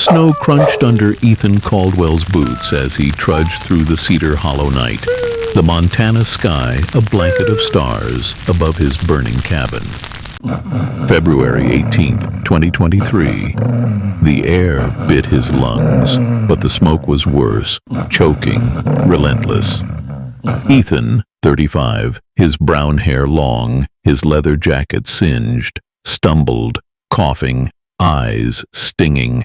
Snow crunched under Ethan Caldwell's boots as he trudged through the Cedar Hollow night. The Montana sky a blanket of stars above his burning cabin. February 18th, 2023. The air bit his lungs, but the smoke was worse, choking, relentless. Ethan, 35, his brown hair long, his leather jacket singed, stumbled, coughing, eyes stinging.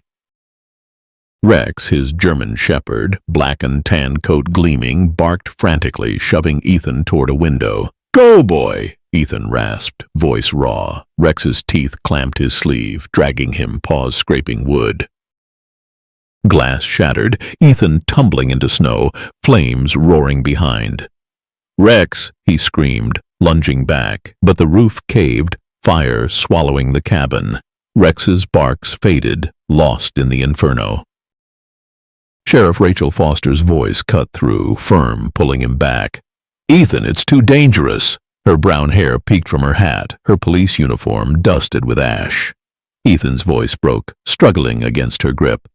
Rex, his German shepherd, black and tan coat gleaming, barked frantically, shoving Ethan toward a window. "Go, boy!" Ethan rasped, voice raw. Rex's teeth clamped his sleeve, dragging him, paws scraping wood. Glass shattered, Ethan tumbling into snow, flames roaring behind. "Rex!" he screamed, lunging back, but the roof caved, fire swallowing the cabin. Rex's barks faded, lost in the inferno. Sheriff Rachel Foster's voice cut through, firm, pulling him back. "Ethan, it's too dangerous." Her brown hair peeked from her hat, her police uniform dusted with ash. Ethan's voice broke, struggling against her grip.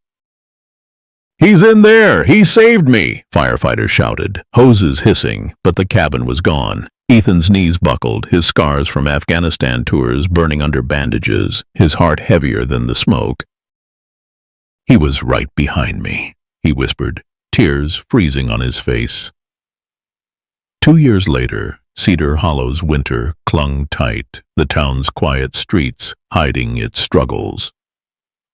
"He's in there! He saved me!" firefighters shouted, hoses hissing, but the cabin was gone. Ethan's knees buckled, his scars from Afghanistan tours burning under bandages, his heart heavier than the smoke. "He was right behind me," he whispered, tears freezing on his face. 2 years later, Cedar Hollow's winter clung tight, the town's quiet streets hiding its struggles.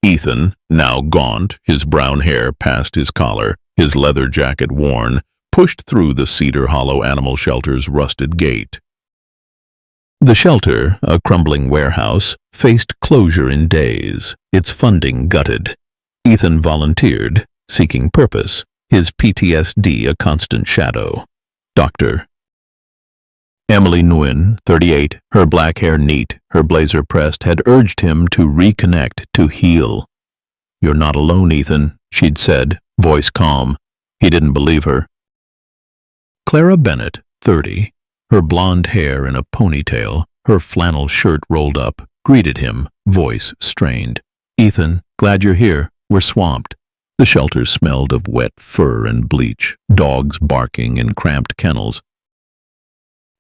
Ethan, now gaunt, his brown hair past his collar, his leather jacket worn, pushed through the Cedar Hollow Animal Shelter's rusted gate. The shelter, a crumbling warehouse, faced closure in days, its funding gutted. Ethan volunteered, seeking purpose, his PTSD a constant shadow. Dr. Emily Nguyen, 38, her black hair neat, her blazer pressed, had urged him to reconnect, to heal. "You're not alone, Ethan," she'd said, voice calm. He didn't believe her. Clara Bennett, 30, her blonde hair in a ponytail, her flannel shirt rolled up, greeted him, voice strained. "Ethan, glad you're here. We're swamped." The shelter smelled of wet fur and bleach, dogs barking in cramped kennels.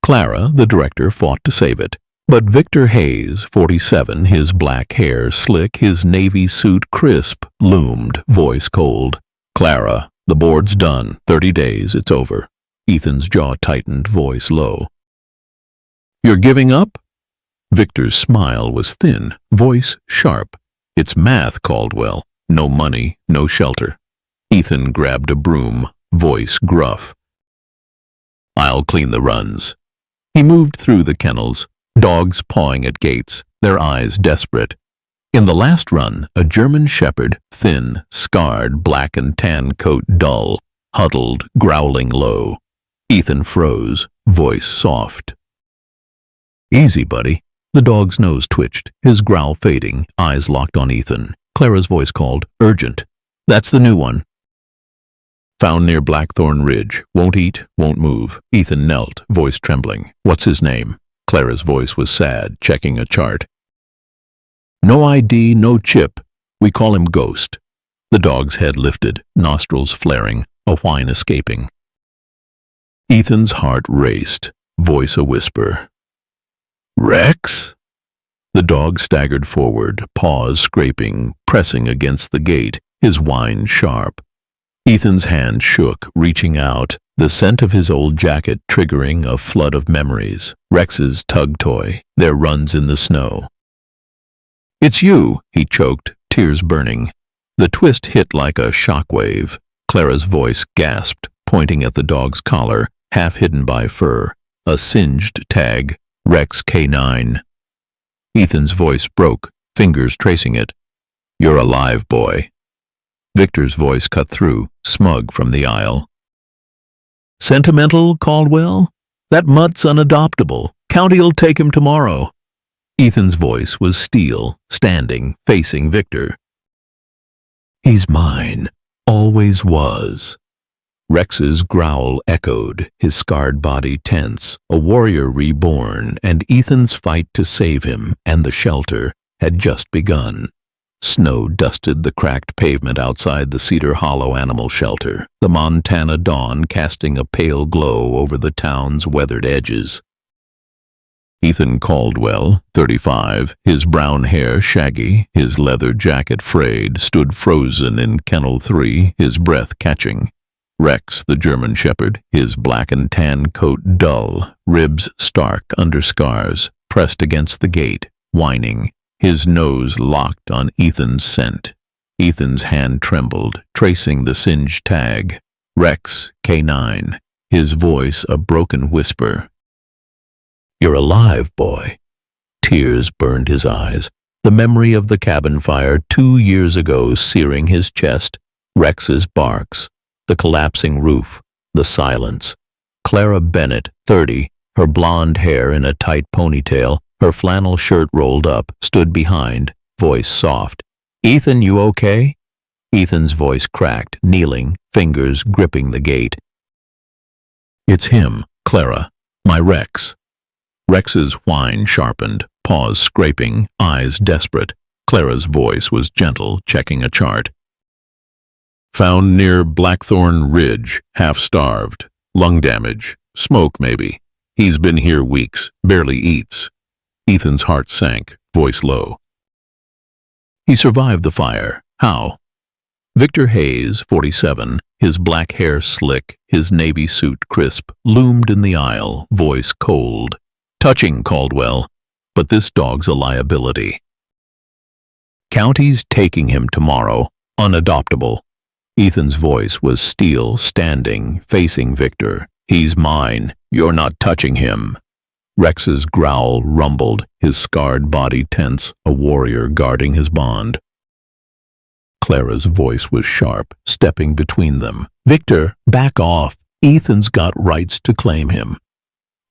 Clara, the director, fought to save it. But Victor Hayes, 47, his black hair slick, his navy suit crisp, loomed, voice cold. "Clara, the board's done. 30 days, it's over." Ethan's jaw tightened, voice low. "You're giving up?" Victor's smile was thin, voice sharp. "It's math, Caldwell. No money, no shelter." Ethan grabbed a broom, voice gruff. "I'll clean the runs." He moved through the kennels, dogs pawing at gates, their eyes desperate. In the last run, a German shepherd, thin, scarred, black and tan coat dull, huddled, growling low. Ethan froze, voice soft. "Easy, buddy." The dog's nose twitched, his growl fading, eyes locked on Ethan. Clara's voice called, "Urgent." "That's the new one." "Found near Blackthorn Ridge. Won't eat, won't move." Ethan knelt, voice trembling. "What's his name?" Clara's voice was sad, checking a chart. "No ID, no chip. We call him Ghost." The dog's head lifted, nostrils flaring, a whine escaping. Ethan's heart raced, voice a whisper. "Rex?" The dog staggered forward, paws scraping, pressing against the gate, his whine sharp. Ethan's hand shook, reaching out, the scent of his old jacket triggering a flood of memories. Rex's tug toy, their runs in the snow. "It's you," he choked, tears burning. The twist hit like a shockwave. Clara's voice gasped, pointing at the dog's collar, half hidden by fur. A singed tag, Rex K9. Ethan's voice broke, fingers tracing it. "You're alive, boy." Victor's voice cut through, smug from the aisle. "Sentimental, Caldwell? That mutt's unadoptable. County'll take him tomorrow." Ethan's voice was steel, standing, facing Victor. "He's mine. Always was." Rex's growl echoed, his scarred body tense, a warrior reborn, and Ethan's fight to save him and the shelter had just begun. Snow dusted the cracked pavement outside the Cedar Hollow Animal Shelter, the Montana dawn casting a pale glow over the town's weathered edges. Ethan Caldwell, 35, his brown hair shaggy, his leather jacket frayed, stood frozen in Kennel 3, his breath catching. Rex, the German Shepherd, his black and tan coat dull, ribs stark under scars, pressed against the gate, whining, his nose locked on Ethan's scent. Ethan's hand trembled, tracing the singed tag. Rex, K9, his voice a broken whisper. "You're alive, boy." Tears burned his eyes. The memory of the cabin fire 2 years ago searing his chest, Rex's barks, the collapsing roof, the silence. Clara Bennett, 30, her blonde hair in a tight ponytail, her flannel shirt rolled up, stood behind, voice soft. "Ethan, you okay?" Ethan's voice cracked, kneeling, fingers gripping the gate. "It's him, Clara, my Rex." Rex's whine sharpened, paws scraping, eyes desperate. Clara's voice was gentle, checking a chart. "Found near Blackthorn Ridge, half-starved. Lung damage. Smoke, maybe. He's been here weeks, barely eats." Ethan's heart sank, voice low. "He survived the fire. How?" Victor Hayes, 47, his black hair slick, his navy suit crisp, loomed in the aisle, voice cold. "Touching, Caldwell, but this dog's a liability. County's taking him tomorrow, unadoptable." Ethan's voice was steel, standing, facing Victor. "He's mine. You're not touching him." Rex's growl rumbled, his scarred body tense, a warrior guarding his bond. Clara's voice was sharp, stepping between them. "Victor, back off. Ethan's got rights to claim him."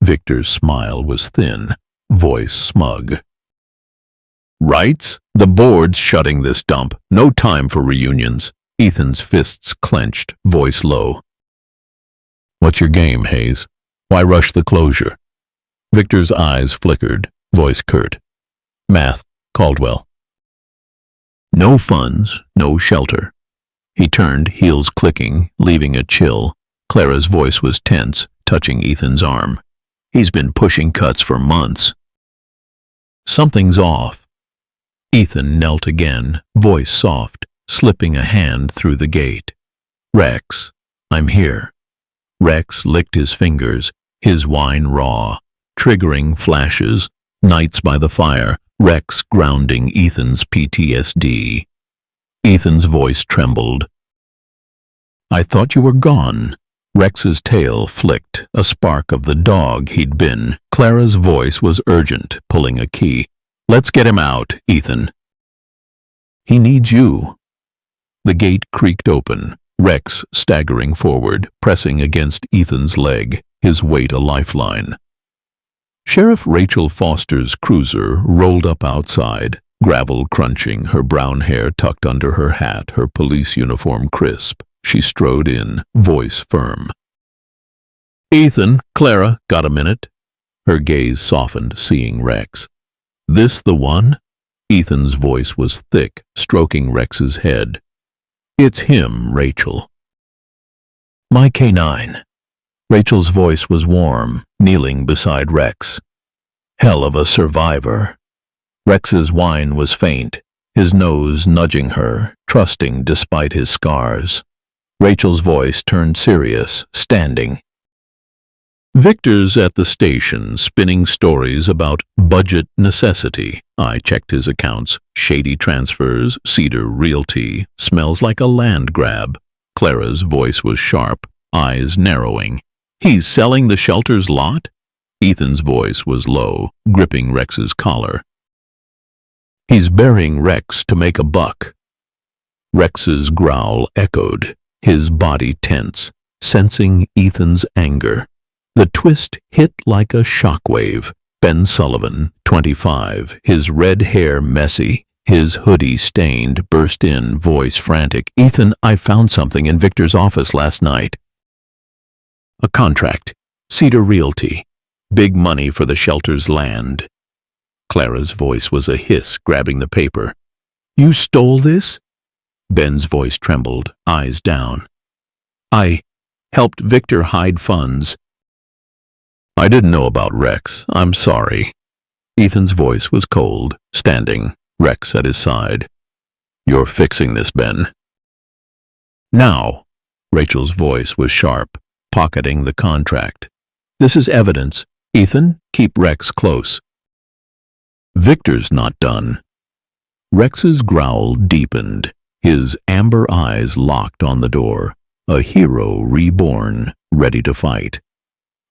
Victor's smile was thin, voice smug. "Rights? The board's shutting this dump. No time for reunions." Ethan's fists clenched, voice low. "What's your game, Hayes? Why rush the closure?" Victor's eyes flickered, voice curt. "Math, Caldwell." "No funds, no shelter." He turned, heels clicking, leaving a chill. Clara's voice was tense, touching Ethan's arm. "He's been pushing cuts for months." "Something's off." Ethan knelt again, voice soft, slipping a hand through the gate. "Rex, I'm here." Rex licked his fingers, his whine raw, triggering flashes, nights by the fire, Rex grounding Ethan's PTSD. Ethan's voice trembled. "I thought you were gone." Rex's tail flicked, a spark of the dog he'd been. Clara's voice was urgent, pulling a key. "Let's get him out, Ethan." "He needs you." The gate creaked open, Rex staggering forward, pressing against Ethan's leg, his weight a lifeline. Sheriff Rachel Foster's cruiser rolled up outside, gravel crunching, her brown hair tucked under her hat, her police uniform crisp. She strode in, voice firm. "Ethan, Clara, got a minute?" Her gaze softened, seeing Rex. "This the one?" Ethan's voice was thick, stroking Rex's head. "It's him, Rachel." "My K9. Rachel's voice was warm, kneeling beside Rex. "Hell of a survivor." Rex's whine was faint, his nose nudging her, trusting despite his scars. Rachel's voice turned serious, standing. "Victor's at the station, spinning stories about budget necessity." I checked his accounts. Shady transfers, Cedar Realty, smells like a land grab. Clara's voice was sharp, eyes narrowing. "He's selling the shelter's lot?" Ethan's voice was low, gripping Rex's collar. "He's burying Rex to make a buck." Rex's growl echoed, his body tense, sensing Ethan's anger. The twist hit like a shockwave. Ben Sullivan, 25, his red hair messy, his hoodie stained, burst in, voice frantic. "Ethan, I found something in Victor's office last night." "A contract. Cedar Realty. Big money for the shelter's land." Clara's voice was a hiss, grabbing the paper. You stole this? Ben's voice trembled, eyes down. I helped Victor hide funds. I didn't know about Rex. I'm sorry. Ethan's voice was cold, standing, Rex at his side. You're fixing this, Ben. Now. Rachel's voice was sharp, pocketing the contract. This is evidence. Ethan, keep Rex close. Victor's not done. Rex's growl deepened, his amber eyes locked on the door, a hero reborn, ready to fight.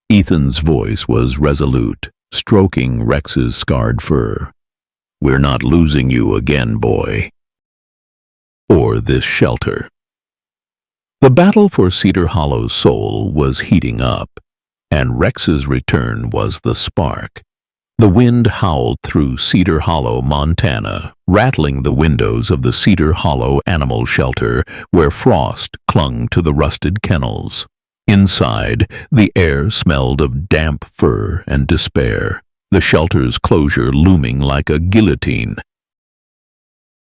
Ethan's voice was resolute, stroking Rex's scarred fur. We're not losing you again, boy. Or this shelter. The battle for Cedar Hollow's soul was heating up, and Rex's return was the spark. The wind howled through Cedar Hollow, Montana, rattling the windows of the Cedar Hollow Animal Shelter where frost clung to the rusted kennels. Inside, the air smelled of damp fur and despair, the shelter's closure looming like a guillotine.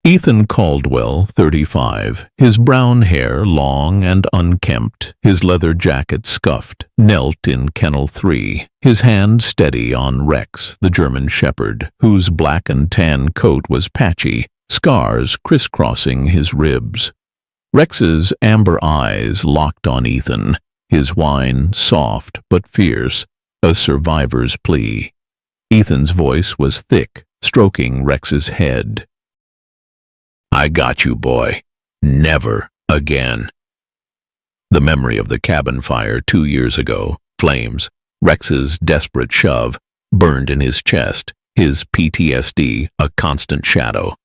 Ethan Caldwell, 35, his brown hair long and unkempt, his leather jacket scuffed, knelt in Kennel 3, his hand steady on Rex, the German shepherd, whose black and tan coat was patchy, scars crisscrossing his ribs. Rex's amber eyes locked on Ethan, his whine soft but fierce, a survivor's plea. Ethan's voice was thick, stroking Rex's head. I got you, boy. Never again. The memory of the cabin fire 2 years ago, flames, Rex's desperate shove, burned in his chest, his PTSD a constant shadow.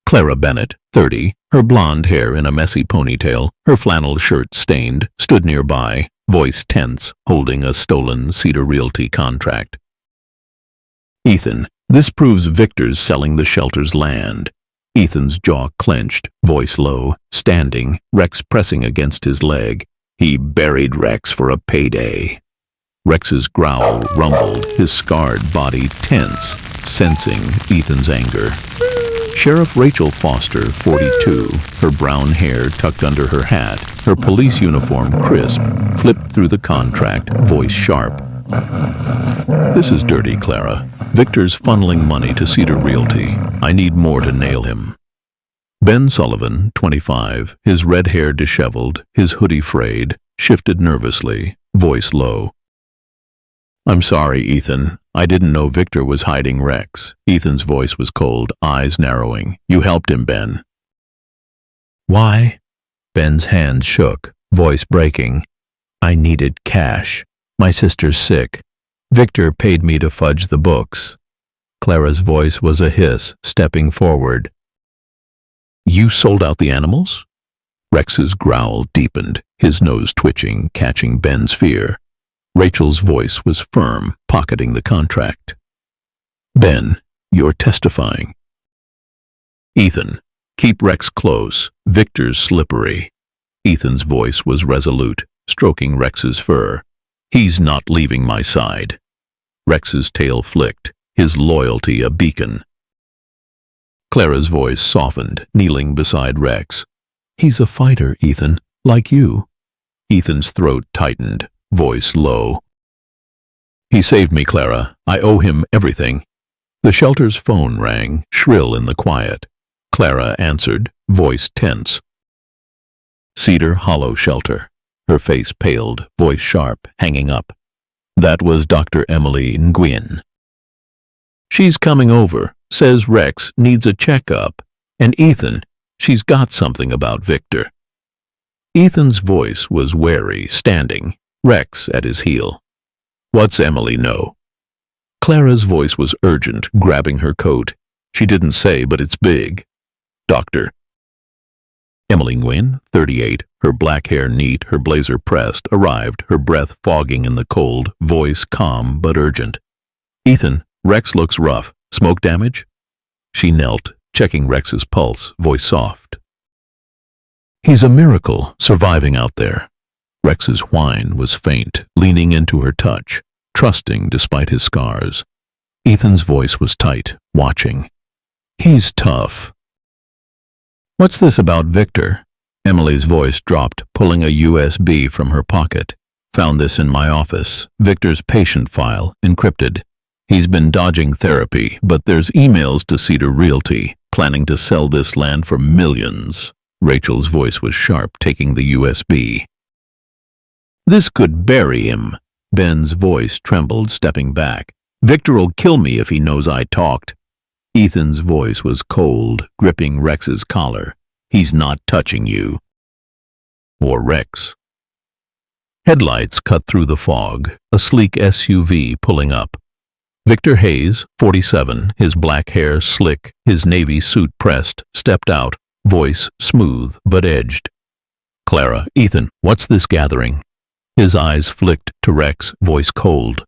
Clara Bennett, 30, her blonde hair in a messy ponytail, her flannel shirt stained, stood nearby, voice tense, holding a stolen Cedar Realty contract. Ethan, this proves Victor's selling the shelter's land. Ethan's jaw clenched, voice low, standing, Rex pressing against his leg. He buried Rex for a payday. Rex's growl rumbled, his scarred body tense, sensing Ethan's anger. Sheriff Rachel Foster, 42, her brown hair tucked under her hat, her police uniform crisp, flipped through the contract, voice sharp. This is dirty, Clara. Victor's funneling money to Cedar Realty. I need more to nail him. Ben Sullivan, 25, his red hair disheveled, his hoodie frayed, shifted nervously, voice low. I'm sorry, Ethan. I didn't know Victor was hiding Rex. Ethan's voice was cold, eyes narrowing. You helped him, Ben. Why? Ben's hand shook, voice breaking. I needed cash. My sister's sick. Victor paid me to fudge the books. Clara's voice was a hiss, stepping forward. You sold out the animals? Rex's growl deepened, his nose twitching, catching Ben's fear. Rachel's voice was firm, pocketing the contract. Ben, you're testifying. Ethan, keep Rex close. Victor's slippery. Ethan's voice was resolute, stroking Rex's fur. He's not leaving my side. Rex's tail flicked, his loyalty a beacon. Clara's voice softened, kneeling beside Rex. He's a fighter, Ethan, like you. Ethan's throat tightened, voice low. He saved me, Clara. I owe him everything. The shelter's phone rang, shrill in the quiet. Clara answered, voice tense. Cedar Hollow Shelter. Her face paled, voice sharp, hanging up. That was Dr. Emily Nguyen. She's coming over, says Rex needs a checkup, and Ethan, she's got something about Victor. Ethan's voice was wary, standing, Rex at his heel. What's Emily know? Clara's voice was urgent, grabbing her coat. She didn't say, but it's big. Doctor. Emily Nguyen, 38, her black hair neat, her blazer pressed, arrived, her breath fogging in the cold, voice calm but urgent. Ethan, Rex looks rough. Smoke damage? She knelt, checking Rex's pulse, voice soft. He's a miracle, surviving out there. Rex's whine was faint, leaning into her touch, trusting despite his scars. Ethan's voice was tight, watching. He's tough. What's this about Victor? Emily's voice dropped, pulling a USB from her pocket. Found this in my office. Victor's patient file, encrypted. He's been dodging therapy, but there's emails to Cedar Realty, planning to sell this land for millions. Rachel's voice was sharp, taking the USB. This could bury him. Ben's voice trembled, stepping back. Victor'll kill me if he knows I talked. Ethan's voice was cold, gripping Rex's collar. He's not touching you. Or Rex. Headlights cut through the fog, a sleek SUV pulling up. Victor Hayes, 47, his black hair slick, his navy suit pressed, stepped out, voice smooth but edged. Clara, Ethan, what's this gathering? His eyes flicked to Rex, voice cold.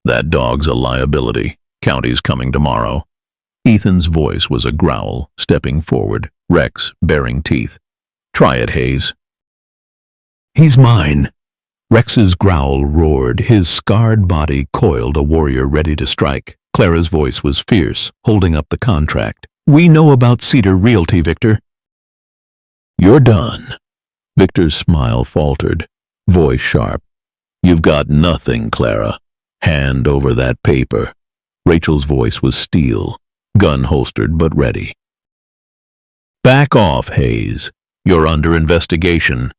That dog's a liability. County's coming tomorrow. Ethan's voice was a growl, stepping forward, Rex baring teeth. Try it, Hayes. He's mine. Rex's growl roared, his scarred body coiled, a warrior ready to strike. Clara's voice was fierce, holding up the contract. We know about Cedar Realty, Victor. You're done. Victor's smile faltered, voice sharp. You've got nothing, Clara. Hand over that paper. Rachel's voice was steel, gun holstered but ready. Back off, Hayes. You're under investigation.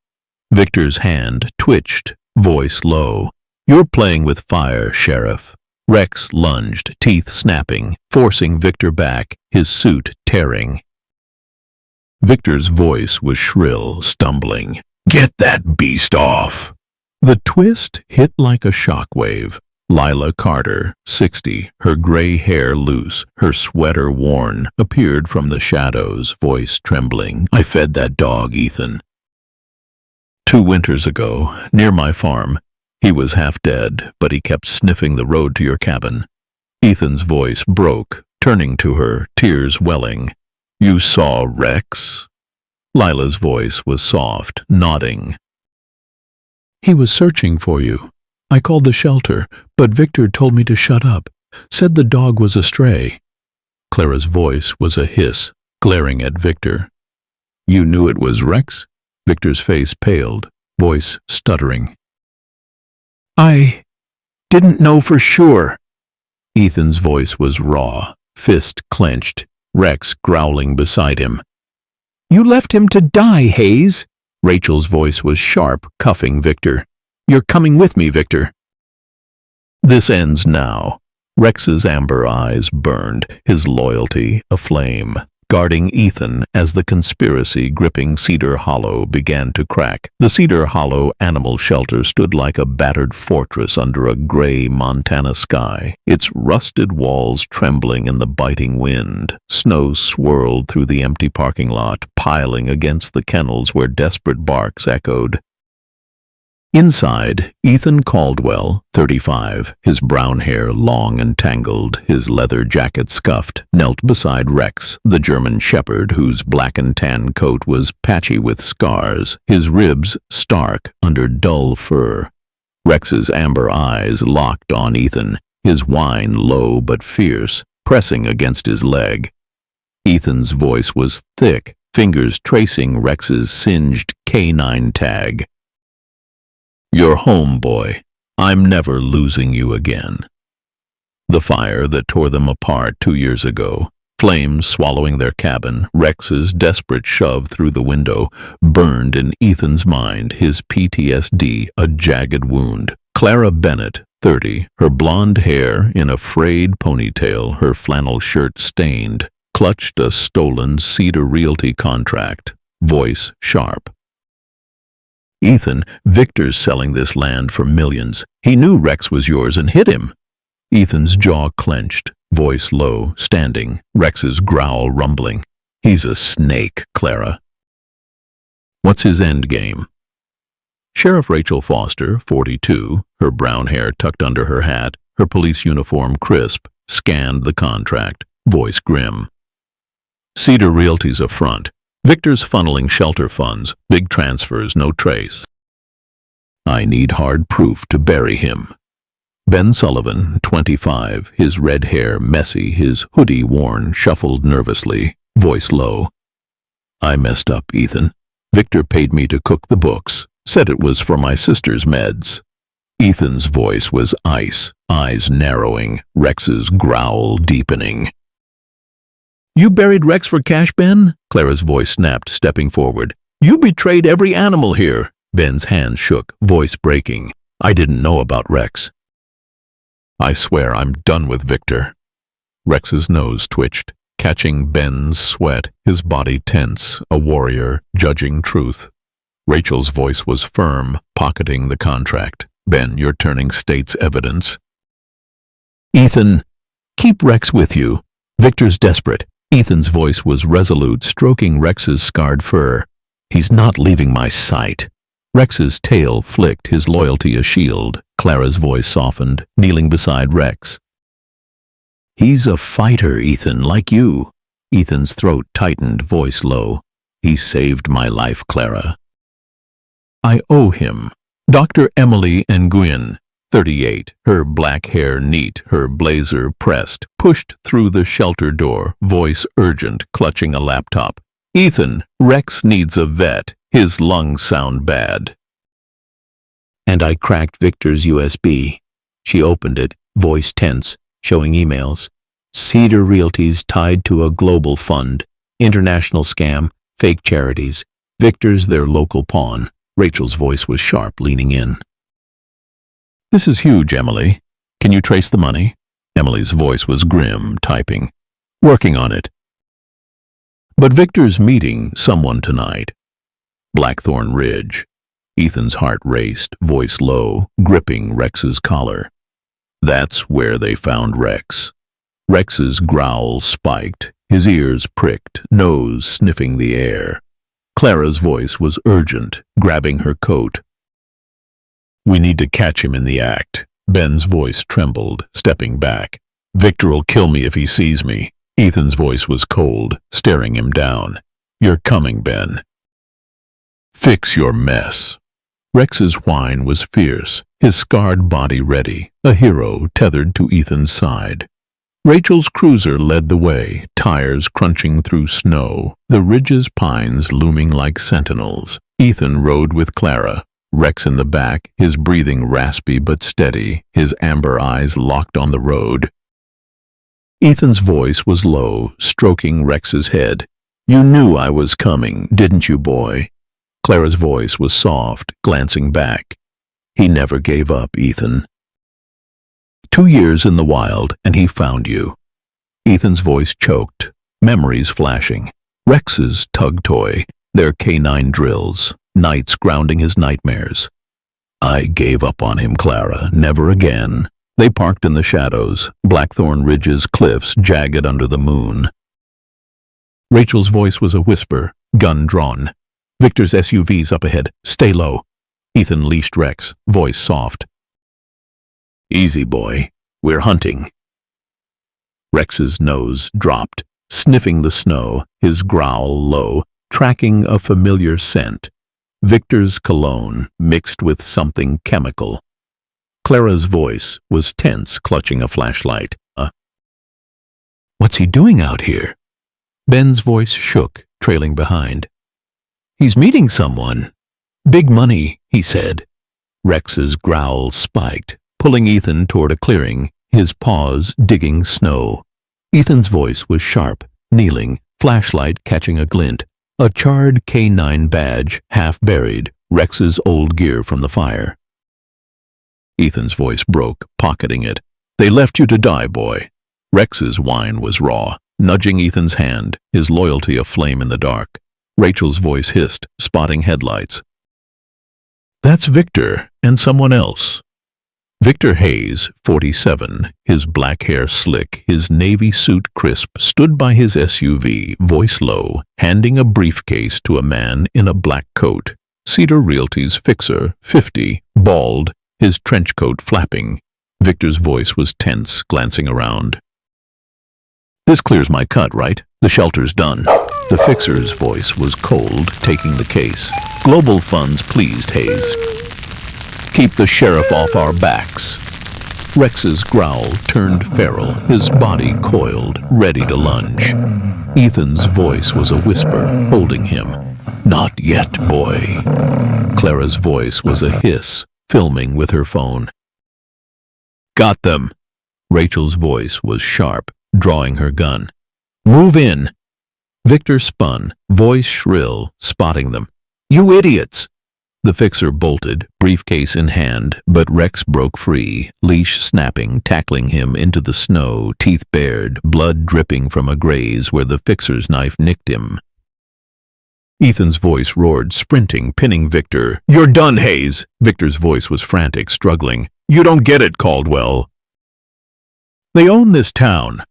Victor's hand twitched, voice low. You're playing with fire, Sheriff. Rex lunged, teeth snapping, forcing Victor back, his suit tearing. Victor's voice was shrill, stumbling. Get that beast off! The twist hit like a shockwave. Lila Carter, 60, her gray hair loose, her sweater worn, appeared from the shadows, voice trembling. I fed that dog, Ethan. 2 winters ago, near my farm. He was half dead, but he kept sniffing the road to your cabin. Ethan's voice broke, turning to her, tears welling. You saw Rex? Lila's voice was soft, nodding. He was searching for you. I called the shelter, but Victor told me to shut up, said the dog was astray. Clara's voice was a hiss, glaring at Victor. You knew it was Rex? Victor's face paled, voice stuttering. I didn't know for sure. Ethan's voice was raw, fist clenched, Rex growling beside him. You left him to die, Hayes. Rachel's voice was sharp, cuffing Victor. You're coming with me, Victor. This ends now. Rex's amber eyes burned, his loyalty aflame, guarding Ethan as the conspiracy gripping Cedar Hollow began to crack. The Cedar Hollow animal shelter stood like a battered fortress under a gray Montana sky, its rusted walls trembling in the biting wind. Snow swirled through the empty parking lot, piling against the kennels where desperate barks echoed. Inside, Ethan Caldwell, 35, his brown hair long and tangled, his leather jacket scuffed, knelt beside Rex, the German shepherd whose black and tan coat was patchy with scars, his ribs stark under dull fur. Rex's amber eyes locked on Ethan, his whine low but fierce, pressing against his leg. Ethan's voice was thick, fingers tracing Rex's singed canine tag. You're home, boy. I'm never losing you again. The fire that tore them apart 2 years ago, flames swallowing their cabin, Rex's desperate shove through the window, burned in Ethan's mind, his PTSD a jagged wound. Clara Bennett, 30, her blonde hair in a frayed ponytail, her flannel shirt stained, clutched a stolen Cedar Realty contract, voice sharp. Ethan, Victor's selling this land for millions. He knew Rex was yours and hid him. Ethan's jaw clenched, voice low, standing, Rex's growl rumbling. He's a snake, Clara. What's his end game? Sheriff Rachel Foster, 42, her brown hair tucked under her hat, her police uniform crisp, scanned the contract, voice grim. Cedar Realty's a front. Victor's funneling shelter funds, big transfers, no trace. I need hard proof to bury him. Ben Sullivan, 25, his red hair messy, his hoodie worn, shuffled nervously, voice low. I messed up, Ethan. Victor paid me to cook the books, said it was for my sister's meds. Ethan's voice was ice, eyes narrowing, Rex's growl deepening. You buried Rex for cash, Ben? Clara's voice snapped, stepping forward. You betrayed every animal here. Ben's hands shook, voice breaking. I didn't know about Rex. I swear I'm done with Victor. Rex's nose twitched, catching Ben's sweat, his body tense, a warrior, judging truth. Rachel's voice was firm, pocketing the contract. Ben, you're turning state's evidence. Ethan, keep Rex with you. Victor's desperate. Ethan's voice was resolute, stroking Rex's scarred fur. He's not leaving my sight. Rex's tail flicked, his loyalty a shield. Clara's voice softened, kneeling beside Rex. He's a fighter, Ethan, like you. Ethan's throat tightened, voice low. He saved my life, Clara. I owe him. Dr. Emily Nguyen, 38, her black hair neat, her blazer pressed, pushed through the shelter door, voice urgent, clutching a laptop. Ethan, Rex needs a vet. His lungs sound bad. And I cracked Victor's USB. She opened it, voice tense, showing emails. Cedar Realty's tied to a global fund. International scam, fake charities. Victor's their local pawn. Rachel's voice was sharp, leaning in. This is huge, Emily. Can you trace the money? Emily's voice was grim, typing. Working on it. But Victor's meeting someone tonight. Blackthorn Ridge. Ethan's heart raced, voice low, gripping Rex's collar. That's where they found Rex. Rex's growl spiked, his ears pricked, nose sniffing the air. Clara's voice was urgent, grabbing her coat. We need to catch him in the act. Ben's voice trembled, stepping back. Victor'll kill me if he sees me. Ethan's voice was cold, staring him down. You're coming, Ben. Fix your mess. Rex's whine was fierce, his scarred body ready, a hero tethered to Ethan's side. Rachel's cruiser led the way, tires crunching through snow, the ridge's pines looming like sentinels. Ethan rode with Clara, Rex in the back, his breathing raspy but steady, his amber eyes locked on the road. Ethan's voice was low, stroking Rex's head. You knew I was coming, didn't you, boy? Clara's voice was soft, glancing back. He never gave up, Ethan. 2 years in the wild, and he found you. Ethan's voice choked, memories flashing. Rex's tug toy, their canine drills, nights grounding his nightmares. I gave up on him, Clara, never again. They parked in the shadows, Blackthorn Ridge's cliffs jagged under the moon. Rachel's voice was a whisper, gun drawn. Victor's SUV's up ahead. Stay low. Ethan leashed Rex, voice soft. Easy, boy. We're hunting. Rex's nose dropped, sniffing the snow, his growl low, tracking a familiar scent. Victor's cologne mixed with something chemical. Clara's voice was tense, clutching a flashlight. What's he doing out here? Ben's voice shook, trailing behind. He's meeting someone. Big money, he said. Rex's growl spiked, pulling Ethan toward a clearing, his paws digging snow. Ethan's voice was sharp, kneeling, flashlight catching a glint. A charred K9 badge, half buried, Rex's old gear from the fire. Ethan's voice broke, pocketing it. They left you to die, boy. Rex's whine was raw, nudging Ethan's hand, his loyalty aflame in the dark. Rachel's voice hissed, spotting headlights. That's Victor and someone else. Victor Hayes, 47, his black hair slick, his navy suit crisp, stood by his SUV, voice low, handing a briefcase to a man in a black coat. Cedar Realty's fixer, 50, bald, his trench coat flapping. Victor's voice was tense, glancing around. This clears my cut, right? The shelter's done. The fixer's voice was cold, taking the case. Global funds pleased, Hayes. Keep the sheriff off our backs. Rex's growl turned feral, his body coiled, ready to lunge. Ethan's voice was a whisper, holding him. "Not yet, boy." Clara's voice was a hiss, filming with her phone. "Got them." Rachel's voice was sharp, drawing her gun. "Move in." Victor spun, voice shrill, spotting them. "You idiots!" The fixer bolted, briefcase in hand, but Rex broke free, leash snapping, tackling him into the snow, teeth bared, blood dripping from a graze where the fixer's knife nicked him. Ethan's voice roared, sprinting, pinning Victor. "You're done, Hayes!" Victor's voice was frantic, struggling. "You don't get it, Caldwell." "They own this town."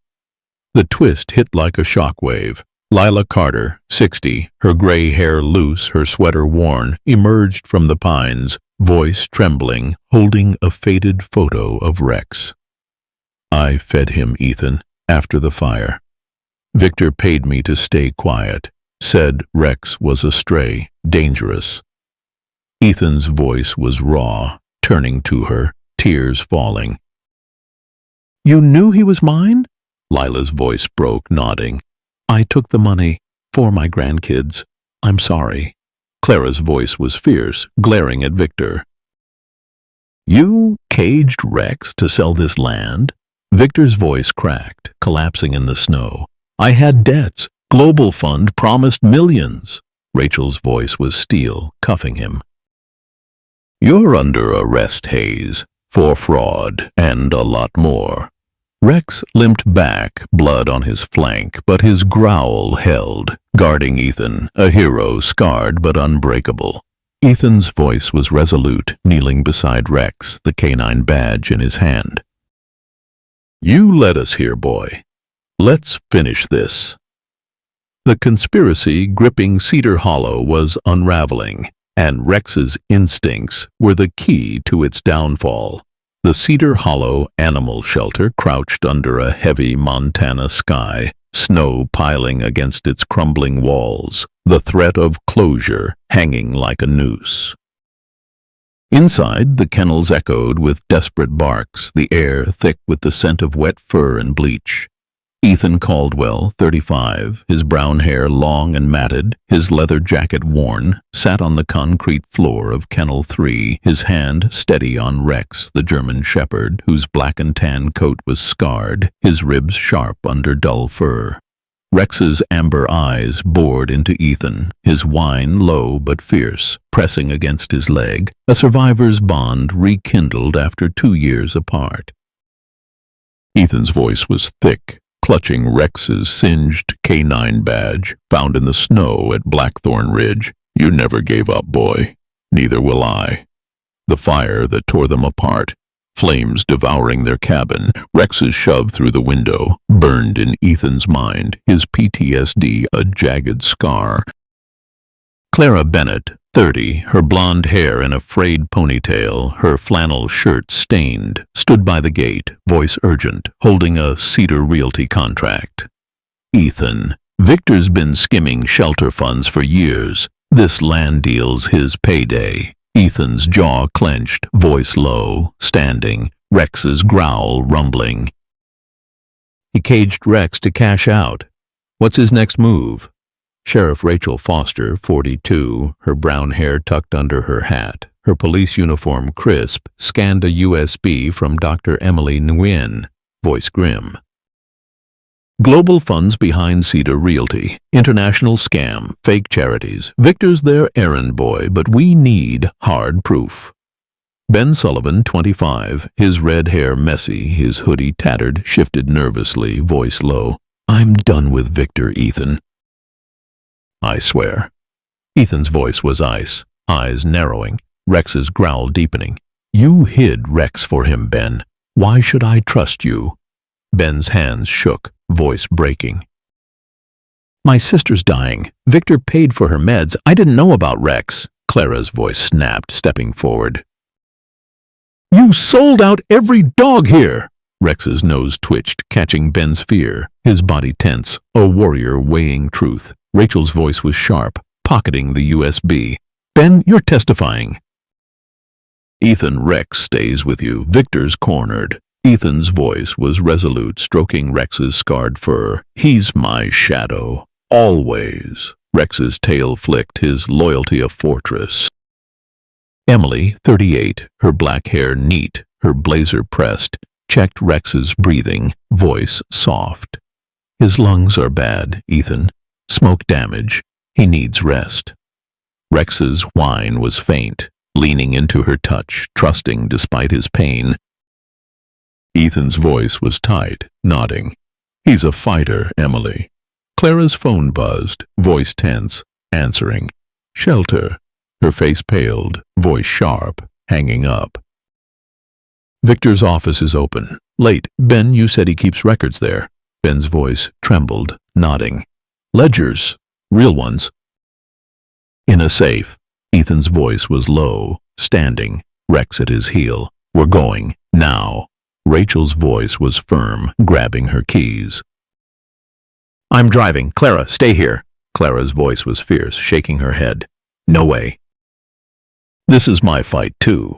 The twist hit like a shockwave. Lila Carter, 60, her gray hair loose, her sweater worn, emerged from the pines, voice trembling, holding a faded photo of Rex. "I fed him, Ethan, after the fire. Victor paid me to stay quiet, said Rex was a stray, dangerous." Ethan's voice was raw, turning to her, tears falling. "You knew he was mine?" Lila's voice broke, nodding. "I took the money for my grandkids. I'm sorry." Clara's voice was fierce, glaring at Victor. "You caged Rex to sell this land?" Victor's voice cracked, collapsing in the snow. "I had debts. Global Fund promised millions." Rachel's voice was steel, cuffing him. "You're under arrest, Hayes, for fraud and a lot more." Rex limped back, blood on his flank, but his growl held, guarding Ethan, a hero scarred but unbreakable. Ethan's voice was resolute, kneeling beside Rex, the canine badge in his hand. "You led us here, boy. Let's finish this." The conspiracy gripping Cedar Hollow was unraveling, and Rex's instincts were the key to its downfall. The Cedar Hollow animal shelter crouched under a heavy Montana sky, snow piling against its crumbling walls, the threat of closure hanging like a noose. Inside, the kennels echoed with desperate barks, the air thick with the scent of wet fur and bleach. Ethan Caldwell, 35, his brown hair long and matted, his leather jacket worn, sat on the concrete floor of Kennel 3, his hand steady on Rex, the German shepherd, whose black and tan coat was scarred, his ribs sharp under dull fur. Rex's amber eyes bored into Ethan, his whine low but fierce, pressing against his leg, a survivor's bond rekindled after 2 years apart. Ethan's voice was thick, clutching Rex's singed canine badge found in the snow at Blackthorn Ridge. "You never gave up, boy. Neither will I." The fire that tore them apart, flames devouring their cabin, Rex's shove through the window, burned in Ethan's mind, his PTSD a jagged scar. Clara Bennett, 30, her blonde hair in a frayed ponytail, her flannel shirt stained, stood by the gate, voice urgent, holding a Cedar Realty contract. "Ethan, Victor's been skimming shelter funds for years. This land deal's his payday." Ethan's jaw clenched, voice low, standing, Rex's growl rumbling. "He caged Rex to cash out. What's his next move?" Sheriff Rachel Foster, 42, her brown hair tucked under her hat, her police uniform crisp, scanned a USB from Dr. Emily Nguyen, voice grim. "Global funds behind Cedar Realty. International scam, fake charities. Victor's their errand boy, but we need hard proof." Ben Sullivan, 25, his red hair messy, his hoodie tattered, shifted nervously, voice low. "I'm done with Victor, Ethan. I swear." Ethan's voice was ice, eyes narrowing, Rex's growl deepening. "You hid Rex for him, Ben. Why should I trust you?" Ben's hands shook, voice breaking. "My sister's dying. Victor paid for her meds. I didn't know about Rex." Clara's voice snapped, stepping forward. "You sold out every dog here!" Rex's nose twitched, catching Ben's fear, his body tense, a warrior weighing truth. Rachel's voice was sharp, pocketing the USB. "Ben, you're testifying." "Ethan, Rex stays with you. Victor's cornered." Ethan's voice was resolute, stroking Rex's scarred fur. "He's my shadow. Always." Rex's tail flicked, his loyalty a fortress. Emily, 38, her black hair neat, her blazer pressed, checked Rex's breathing, voice soft. "His lungs are bad, Ethan. Smoke damage. He needs rest." Rex's whine was faint, leaning into her touch, trusting despite his pain. Ethan's voice was tight, nodding. "He's a fighter, Emily." Clara's phone buzzed, voice tense, answering. "Shelter." Her face paled, voice sharp, hanging up. "Victor's office is open. Late. Ben, you said he keeps records there." Ben's voice trembled, nodding. "Ledgers. Real ones." "In a safe." Ethan's voice was low, standing, Rex at his heel. "We're going. Now." Rachel's voice was firm, grabbing her keys. "I'm driving. Clara, stay here." Clara's voice was fierce, shaking her head. "No way." "This is my fight, too."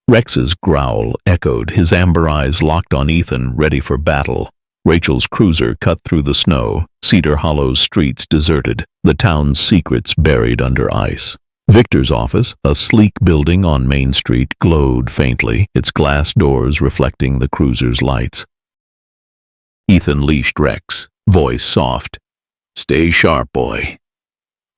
Rex's growl echoed, his amber eyes locked on Ethan, ready for battle. Rachel's cruiser cut through the snow, Cedar Hollow's streets deserted, the town's secrets buried under ice. Victor's office, a sleek building on Main Street, glowed faintly, its glass doors reflecting the cruiser's lights. Ethan leashed Rex, voice soft. "Stay sharp, boy."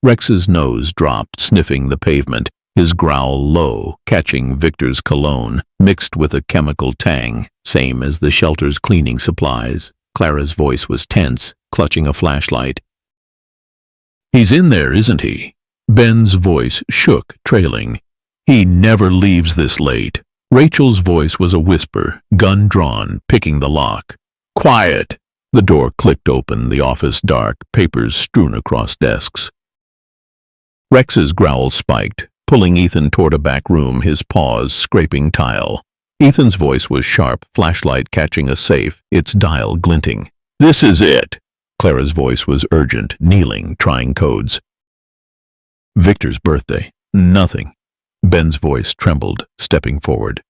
Rex's nose dropped, sniffing the pavement, his growl low, catching Victor's cologne, mixed with a chemical tang, same as the shelter's cleaning supplies. Clara's voice was tense, clutching a flashlight. "He's in there, isn't he?" Ben's voice shook, trailing. "He never leaves this late." Rachel's voice was a whisper, gun drawn, picking the lock. "Quiet!" The door clicked open, the office dark, papers strewn across desks. Rex's growl spiked, pulling Ethan toward a back room, his paws scraping tile. Ethan's voice was sharp, flashlight catching a safe, its dial glinting. "This is it!" Clara's voice was urgent, kneeling, trying codes. "Victor's birthday. Nothing." Ben's voice trembled, stepping forward.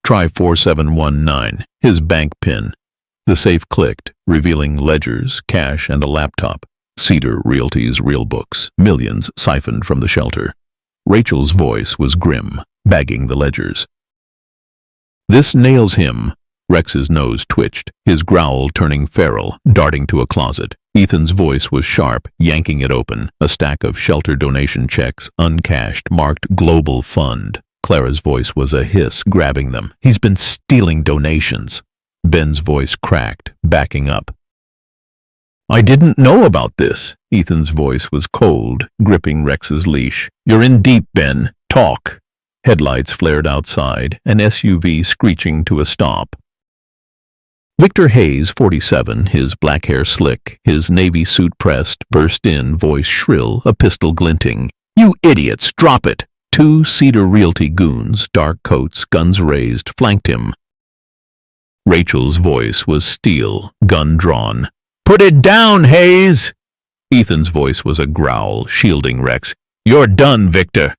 "Try 4719, his bank pin." The safe clicked, revealing ledgers, cash, and a laptop. Cedar Realty's real books, millions siphoned from the shelter. Rachel's voice was grim, bagging the ledgers. "This nails him." Rex's nose twitched, his growl turning feral, darting to a closet. Ethan's voice was sharp, yanking it open, a stack of shelter donation checks, uncashed, marked Global Fund. Clara's voice was a hiss, grabbing them. "He's been stealing donations." Ben's voice cracked, backing up. "I didn't know about this." Ethan's voice was cold, gripping Rex's leash. "You're in deep, Ben. Talk." Headlights flared outside, an SUV screeching to a stop. Victor Hayes, 47, his black hair slick, his navy suit pressed, burst in, voice shrill, a pistol glinting. "You idiots, drop it!" Two Cedar Realty goons, dark coats, guns raised, flanked him. Rachel's voice was steel, gun drawn. "Put it down, Hayes!" Ethan's voice was a growl, shielding Rex. "You're done, Victor."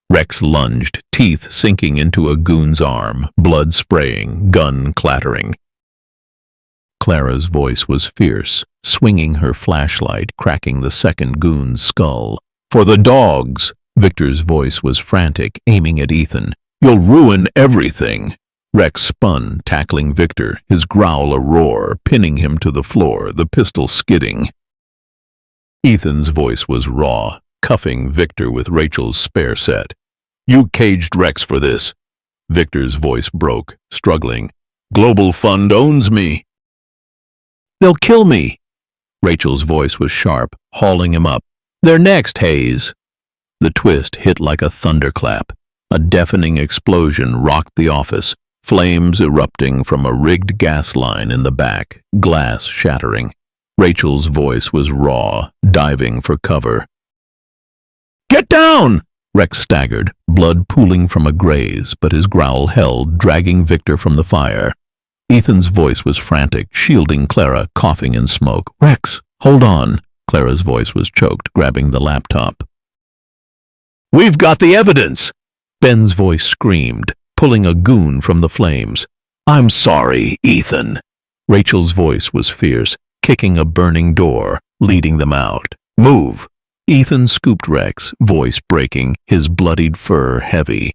Rex lunged, teeth sinking into a goon's arm, blood spraying, gun clattering. Clara's voice was fierce, swinging her flashlight, cracking the second goon's skull. "For the dogs!" Victor's voice was frantic, aiming at Ethan. "You'll ruin everything." Rex spun, tackling Victor, his growl a roar, pinning him to the floor, the pistol skidding. Ethan's voice was raw, cuffing Victor with Rachel's spare set. "You caged Rex for this." Victor's voice broke, struggling. "Global Fund owns me." "They'll kill me." Rachel's voice was sharp, hauling him up. "They're next, Hayes." The twist hit like a thunderclap. A deafening explosion rocked the office, flames erupting from a rigged gas line in the back, glass shattering. Rachel's voice was raw, diving for cover. "Get down!" Rex staggered, blood pooling from a graze, but his growl held, dragging Victor from the fire. Ethan's voice was frantic, shielding Clara, coughing in smoke. "Rex, hold on." Clara's voice was choked, grabbing the laptop. "We've got the evidence!" Ben's voice screamed, pulling a goon from the flames. I'm sorry, Ethan. Rachel's voice was fierce, kicking a burning door, leading them out. Move! Ethan scooped Rex, voice breaking, his bloodied fur heavy.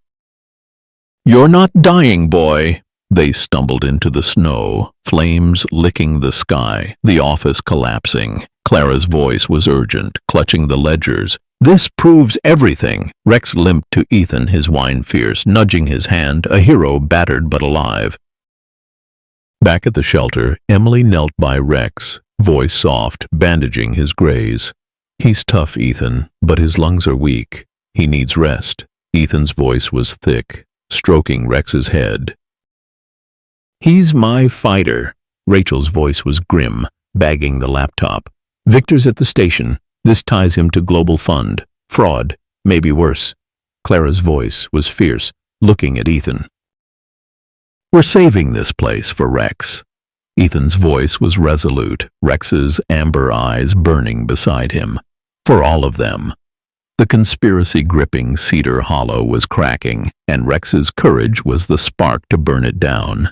You're not dying, boy. They stumbled into the snow, flames licking the sky, the office collapsing. Clara's voice was urgent, clutching the ledgers. This proves everything. Rex limped to Ethan, his whine fierce, nudging his hand, a hero battered but alive. Back at the shelter, Emily knelt by Rex, voice soft, bandaging his graze. He's tough, Ethan, but his lungs are weak. He needs rest. Ethan's voice was thick, stroking Rex's head. He's my fighter. Rachel's voice was grim, bagging the laptop. Victor's at the station. This ties him to Global Fund. Fraud, maybe worse. Clara's voice was fierce, looking at Ethan. We're saving this place for Rex. Ethan's voice was resolute, Rex's amber eyes burning beside him. For all of them. The conspiracy gripping Cedar Hollow was cracking, and Rex's courage was the spark to burn it down.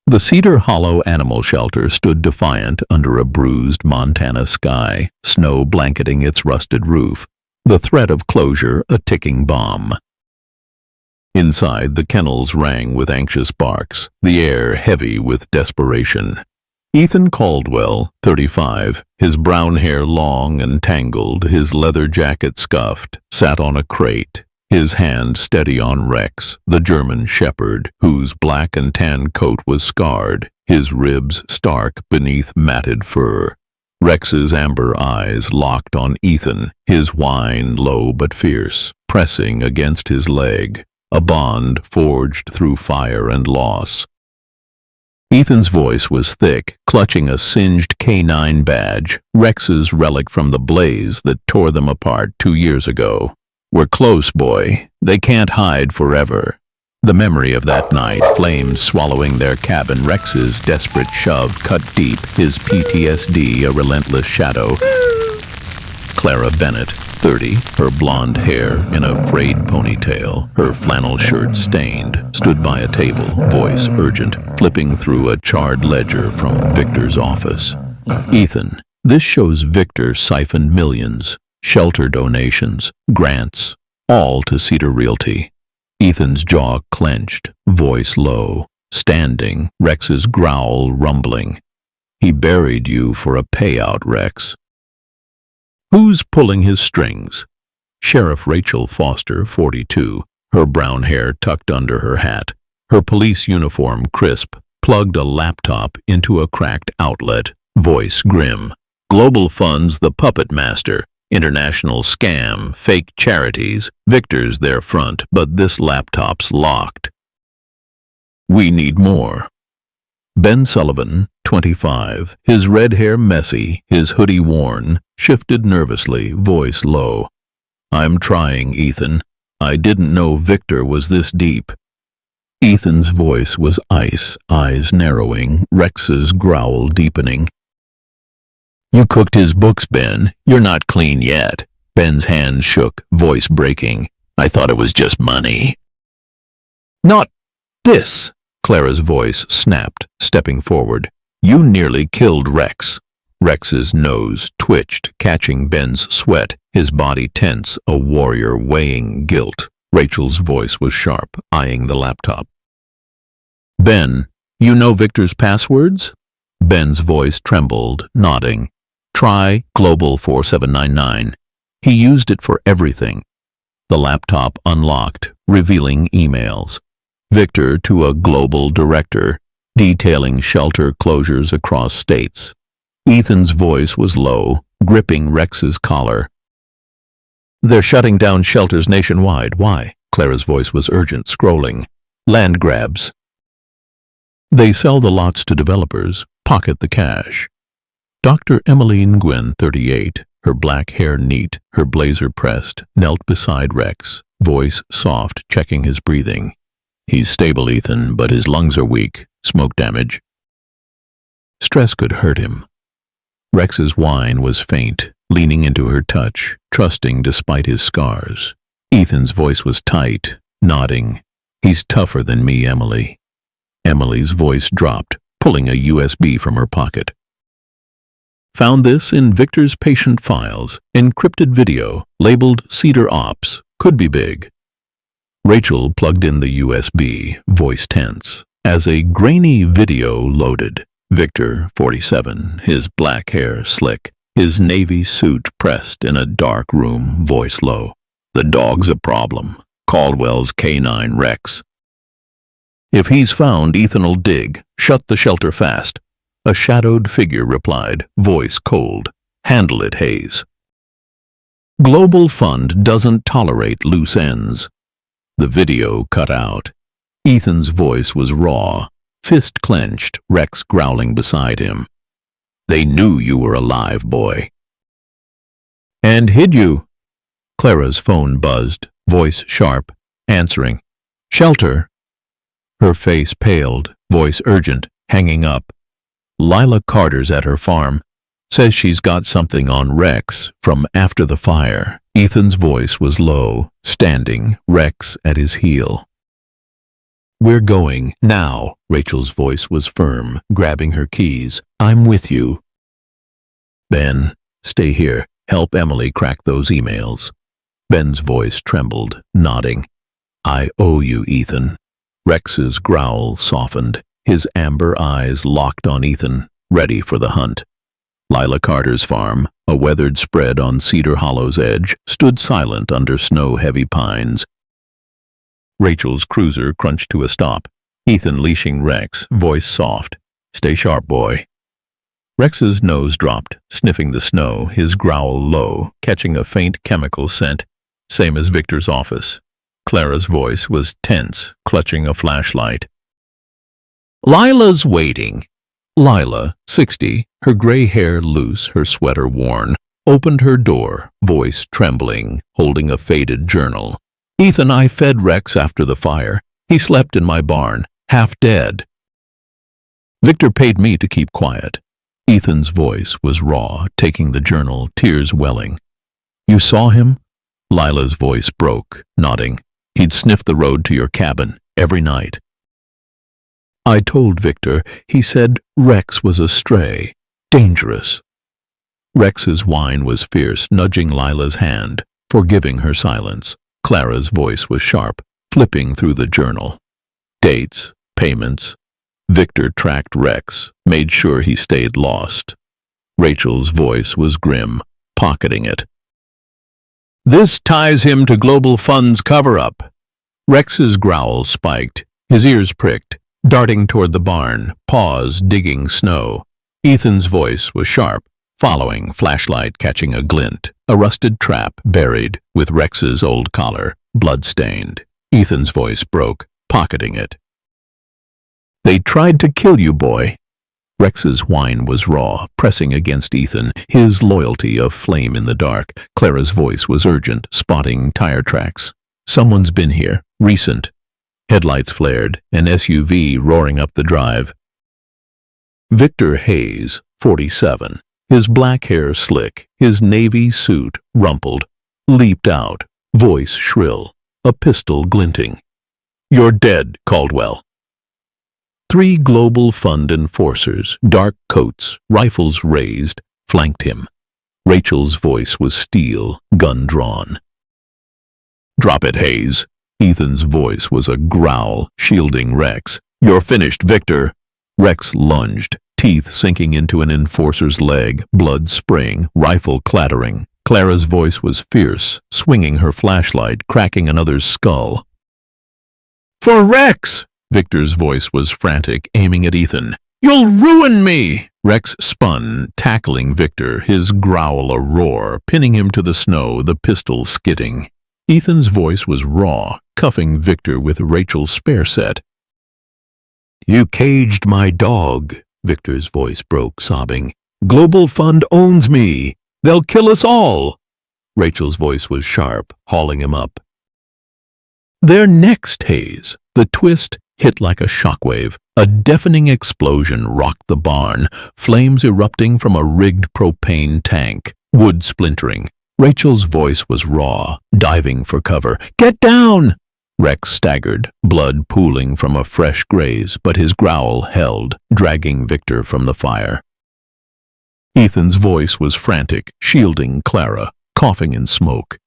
The Cedar Hollow Animal Shelter stood defiant under a bruised Montana sky, snow blanketing its rusted roof, the threat of closure a ticking bomb. Inside, the kennels rang with anxious barks, the air heavy with desperation. Ethan Caldwell, 35, his brown hair long and tangled, his leather jacket scuffed, sat on a crate, his hand steady on Rex, the German shepherd, whose black and tan coat was scarred, his ribs stark beneath matted fur. Rex's amber eyes locked on Ethan, his whine low but fierce, pressing against his leg, a bond forged through fire and loss. Ethan's voice was thick, clutching a singed K9 badge, Rex's relic from the blaze that tore them apart 2 years ago. We're close, boy. They can't hide forever. The memory of that night, flames swallowing their cabin, Rex's desperate shove cut deep, his PTSD a relentless shadow. Clara Bennett, 30, her blonde hair in a frayed ponytail, her flannel shirt stained, stood by a table, voice urgent, flipping through a charred ledger from Victor's office. Ethan, this shows Victor siphoned millions, shelter donations, grants, all to Cedar Realty. Ethan's jaw clenched, voice low, standing, Rex's growl rumbling. He buried you for a payout, Rex. Who's pulling his strings? Sheriff Rachel Foster, 42, her brown hair tucked under her hat, her police uniform crisp, plugged a laptop into a cracked outlet, voice grim. Global Fund's the puppet master, international scam, fake charities, Victor's their front, but this laptop's locked. We need more. Ben Sullivan, 25, his red hair messy, his hoodie worn, shifted nervously, voice low. I'm trying, Ethan. I didn't know Victor was this deep. Ethan's voice was ice, eyes narrowing, Rex's growl deepening. You cooked his books, Ben. You're not clean yet. Ben's hands shook, voice breaking. I thought it was just money. Not this. Clara's voice snapped, stepping forward. You nearly killed Rex. Rex's nose twitched, catching Ben's sweat, his body tense, a warrior weighing guilt. Rachel's voice was sharp, eyeing the laptop. Ben, you know Victor's passwords? Ben's voice trembled, nodding. Try Global 4799. He used it for everything. The laptop unlocked, revealing emails. Victor to a global director, detailing shelter closures across states. Ethan's voice was low, gripping Rex's collar. They're shutting down shelters nationwide. Why? Clara's voice was urgent, scrolling. Land grabs. They sell the lots to developers, pocket the cash. Dr. Emmeline Gwynn, 38, her black hair neat, her blazer pressed, knelt beside Rex, voice soft, checking his breathing. He's stable, Ethan, but his lungs are weak. Smoke damage. Stress could hurt him. Rex's whine was faint, leaning into her touch, trusting despite his scars. Ethan's voice was tight, nodding. He's tougher than me, Emily. Emily's voice dropped, pulling a USB from her pocket. Found this in Victor's patient files. Encrypted video, labeled Cedar Ops. Could be big. Rachel plugged in the USB, voice tense, as a grainy video loaded. Victor, 47, his black hair slick, his navy suit pressed in a dark room, voice low. The dog's a problem. Caldwell's K9 Rex. If he's found, Ethan'll dig. Shut the shelter fast. A shadowed figure replied, voice cold. Handle it, Hayes. Global Fund doesn't tolerate loose ends. The video cut out. Ethan's voice was raw, fist clenched, Rex growling beside him. They knew you were alive, boy. And hid you. Clara's phone buzzed, voice sharp, answering. Shelter. Her face paled, voice urgent, hanging up. Lila Carter's at her farm. Says she's got something on Rex from after the fire. Ethan's voice was low, standing, Rex at his heel. We're going, now. Rachel's voice was firm, grabbing her keys. I'm with you. Ben, stay here. Help Emily crack those emails. Ben's voice trembled, nodding. I owe you, Ethan. Rex's growl softened, his amber eyes locked on Ethan, ready for the hunt. Lila Carter's farm, a weathered spread on Cedar Hollow's edge, stood silent under snow-heavy pines. Rachel's cruiser crunched to a stop, Ethan leashing Rex, voice soft. Stay sharp, boy. Rex's nose dropped, sniffing the snow, his growl low, catching a faint chemical scent, same as Victor's office. Clara's voice was tense, clutching a flashlight. Lila's waiting. Lila, 60, her gray hair loose, her sweater worn, opened her door, voice trembling, holding a faded journal. Ethan, I fed Rex after the fire. He slept in my barn, half dead. Victor paid me to keep quiet. Ethan's voice was raw, taking the journal, tears welling. You saw him? Lila's voice broke, nodding. He'd sniff the road to your cabin every night. I told Victor. He said Rex was a stray, dangerous. Rex's whine was fierce, nudging Lila's hand, forgiving her silence. Clara's voice was sharp, flipping through the journal. Dates, payments. Victor tracked Rex, made sure he stayed lost. Rachel's voice was grim, pocketing it. This ties him to Global Fund's cover-up. Rex's growl spiked, his ears pricked, darting toward the barn, paws digging snow. Ethan's voice was sharp, following, flashlight catching a glint. A rusted trap buried, with Rex's old collar, blood-stained. Ethan's voice broke, pocketing it. They tried to kill you, boy. Rex's whine was raw, pressing against Ethan, his loyalty a flame in the dark. Clara's voice was urgent, spotting tire tracks. Someone's been here, recent. Headlights flared, an SUV roaring up the drive. Victor Hayes, 47, his black hair slick, his navy suit rumpled, leaped out, voice shrill, a pistol glinting. You're dead, Caldwell. 3 Global Fund enforcers, dark coats, rifles raised, flanked him. Rachel's voice was steel, gun drawn. Drop it, Hayes. Ethan's voice was a growl, shielding Rex. You're finished, Victor. Rex lunged, teeth sinking into an enforcer's leg, blood spraying, rifle clattering. Clara's voice was fierce, swinging her flashlight, cracking another's skull. For Rex! Victor's voice was frantic, aiming at Ethan. You'll ruin me! Rex spun, tackling Victor, his growl a roar, pinning him to the snow, the pistol skidding. Ethan's voice was raw, cuffing Victor with Rachel's spare set. You caged my dog, Victor's voice broke, sobbing. Global Fund owns me. They'll kill us all. Rachel's voice was sharp, hauling him up. They're next, Hayes. The twist hit like a shockwave. A deafening explosion rocked the barn, flames erupting from a rigged propane tank, wood splintering. Rachel's voice was raw, diving for cover. Get down! Rex staggered, blood pooling from a fresh graze, but his growl held, dragging Victor from the fire. Ethan's voice was frantic, shielding Clara, coughing in smoke.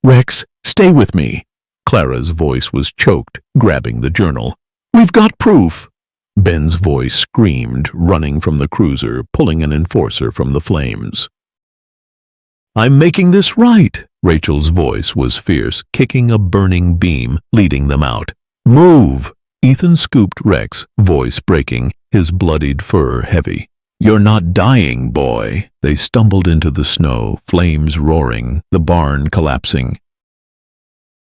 "Rex, stay with me." Clara's voice was choked, grabbing the journal. "We've got proof." Ben's voice screamed, running from the cruiser, pulling an enforcer from the flames. "I'm making this right." Rachel's voice was fierce, kicking a burning beam, leading them out. "Move!" Ethan scooped Rex, voice breaking, his bloodied fur heavy. "You're not dying, boy." They stumbled into the snow, flames roaring, the barn collapsing.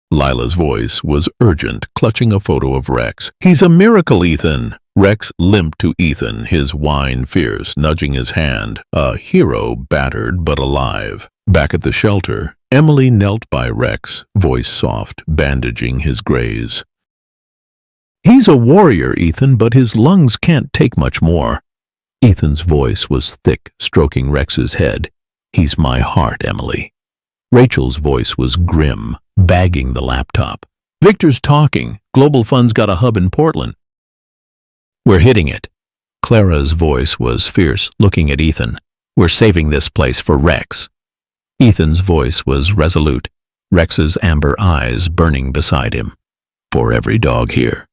Lila's voice was urgent, clutching a photo of Rex. "He's a miracle, Ethan." Rex limped to Ethan, his whine fierce, nudging his hand. A hero, battered but alive. Back at the shelter, Emily knelt by Rex, voice soft, bandaging his graze. "He's a warrior, Ethan, but his lungs can't take much more." Ethan's voice was thick, stroking Rex's head. "He's my heart, Emily." Rachel's voice was grim, bagging the laptop. "Victor's talking. Global Fund's got a hub in Portland. We're hitting it." Clara's voice was fierce, looking at Ethan. "We're saving this place for Rex." Ethan's voice was resolute, Rex's amber eyes burning beside him. "For every dog here."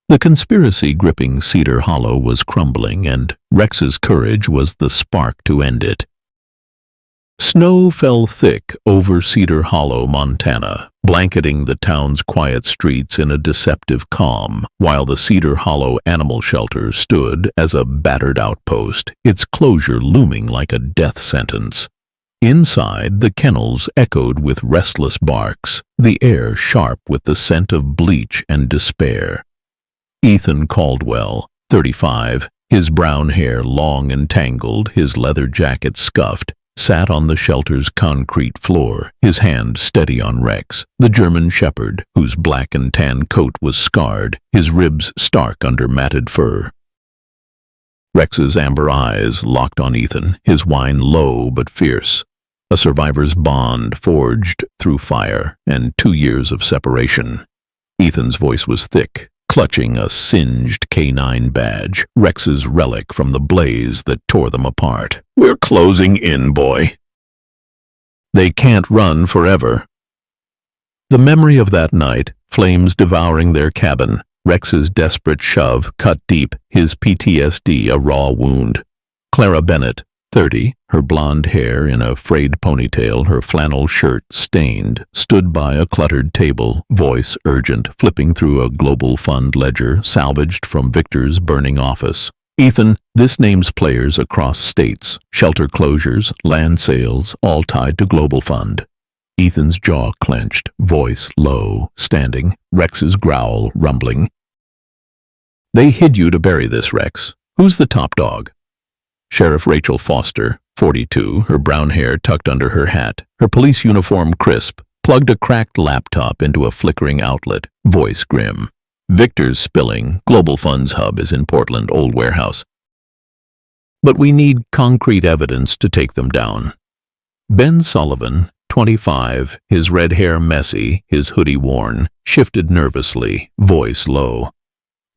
The conspiracy gripping Cedar Hollow was crumbling, and Rex's courage was the spark to end it. Snow fell thick over Cedar Hollow, Montana, blanketing the town's quiet streets in a deceptive calm, while the Cedar Hollow Animal Shelter stood as a battered outpost, its closure looming like a death sentence. Inside, the kennels echoed with restless barks, the air sharp with the scent of bleach and despair. Ethan Caldwell, 35, his brown hair long and tangled, his leather jacket scuffed, sat on the shelter's concrete floor, his hand steady on Rex, the German shepherd, whose black and tan coat was scarred, his ribs stark under matted fur. Rex's amber eyes locked on Ethan, his whine low but fierce. A survivor's bond forged through fire and 2 years of separation. Ethan's voice was thick, clutching a singed K9 badge, Rex's relic from the blaze that tore them apart. "We're closing in, boy. They can't run forever." The memory of that night, flames devouring their cabin, Rex's desperate shove cut deep, his PTSD a raw wound. Clara Bennett, 30, her blonde hair in a frayed ponytail, her flannel shirt stained, stood by a cluttered table, voice urgent, flipping through a Global Fund ledger salvaged from Victor's burning office. "Ethan, this names players across states, shelter closures, land sales, all tied to Global Fund." Ethan's jaw clenched, voice low, standing, Rex's growl rumbling. "They hid you to bury this, Rex. Who's the top dog?" Sheriff Rachel Foster, 42, her brown hair tucked under her hat, her police uniform crisp, plugged a cracked laptop into a flickering outlet, voice grim. "Victor's spilling. Global Fund's hub is in Portland, old warehouse. But we need concrete evidence to take them down." Ben Sullivan, 25, his red hair messy, his hoodie worn, shifted nervously, voice low.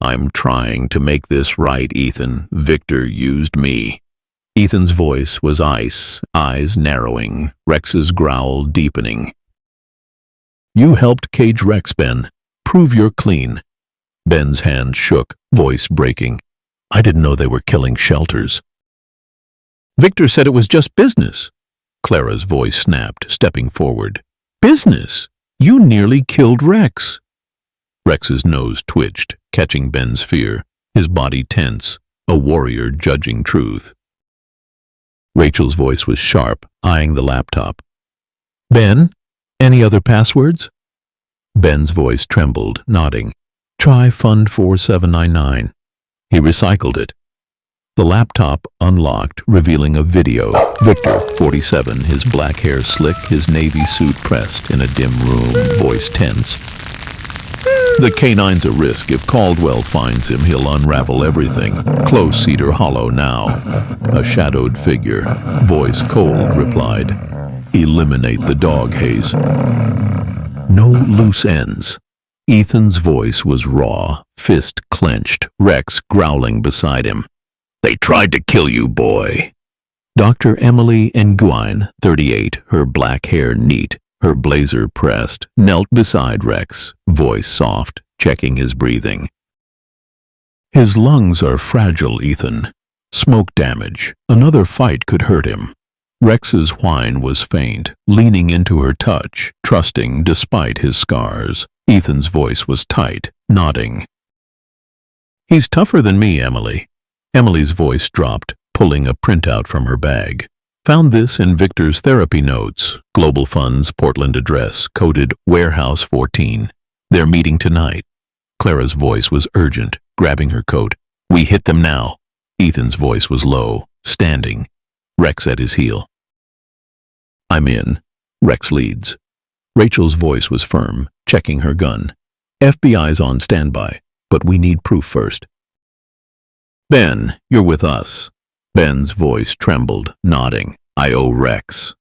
"I'm trying to make this right, Ethan. Victor used me." Ethan's voice was ice, eyes narrowing, Rex's growl deepening. "You helped cage Rex, Ben. Prove you're clean." Ben's hand shook, voice breaking. "I didn't know they were killing shelters." "Victor said it was just business." Clara's voice snapped, stepping forward. "Business? You nearly killed Rex." Rex's nose twitched, catching Ben's fear, his body tense, a warrior judging truth. Rachel's voice was sharp, eyeing the laptop. "Ben, any other passwords?" Ben's voice trembled, nodding. "Try Fund 4799. He recycled it. The laptop unlocked, revealing a video. Victor, 47, his black hair slick, his navy suit pressed in a dim room, voice tense. "The K9's a risk. If Caldwell finds him, he'll unravel everything. Close Cedar Hollow now." A shadowed figure, voice cold, replied, "Eliminate the dog haze." No loose ends. Ethan's voice was raw, fist clenched, Rex growling beside him. They tried to kill you, boy. Dr. Emily Nguyen, 38, her black hair neat, her blazer pressed, knelt beside Rex, voice soft, checking his breathing. His lungs are fragile, Ethan. Smoke damage. Another fight could hurt him. Rex's whine was faint, leaning into her touch, trusting despite his scars. Ethan's voice was tight, nodding. He's tougher than me, Emily. Emily's voice dropped, pulling a printout from her bag. Found this in Victor's therapy notes. Global Fund's Portland address, coded Warehouse 14. They're meeting tonight. Clara's voice was urgent, grabbing her coat. We hit them now. Ethan's voice was low, standing. Rex at his heel. I'm in. Rex leads. Rachel's voice was firm, checking her gun. FBI's on standby, but we need proof first. Ben, you're with us. Ben's voice trembled, nodding. I owe Rex.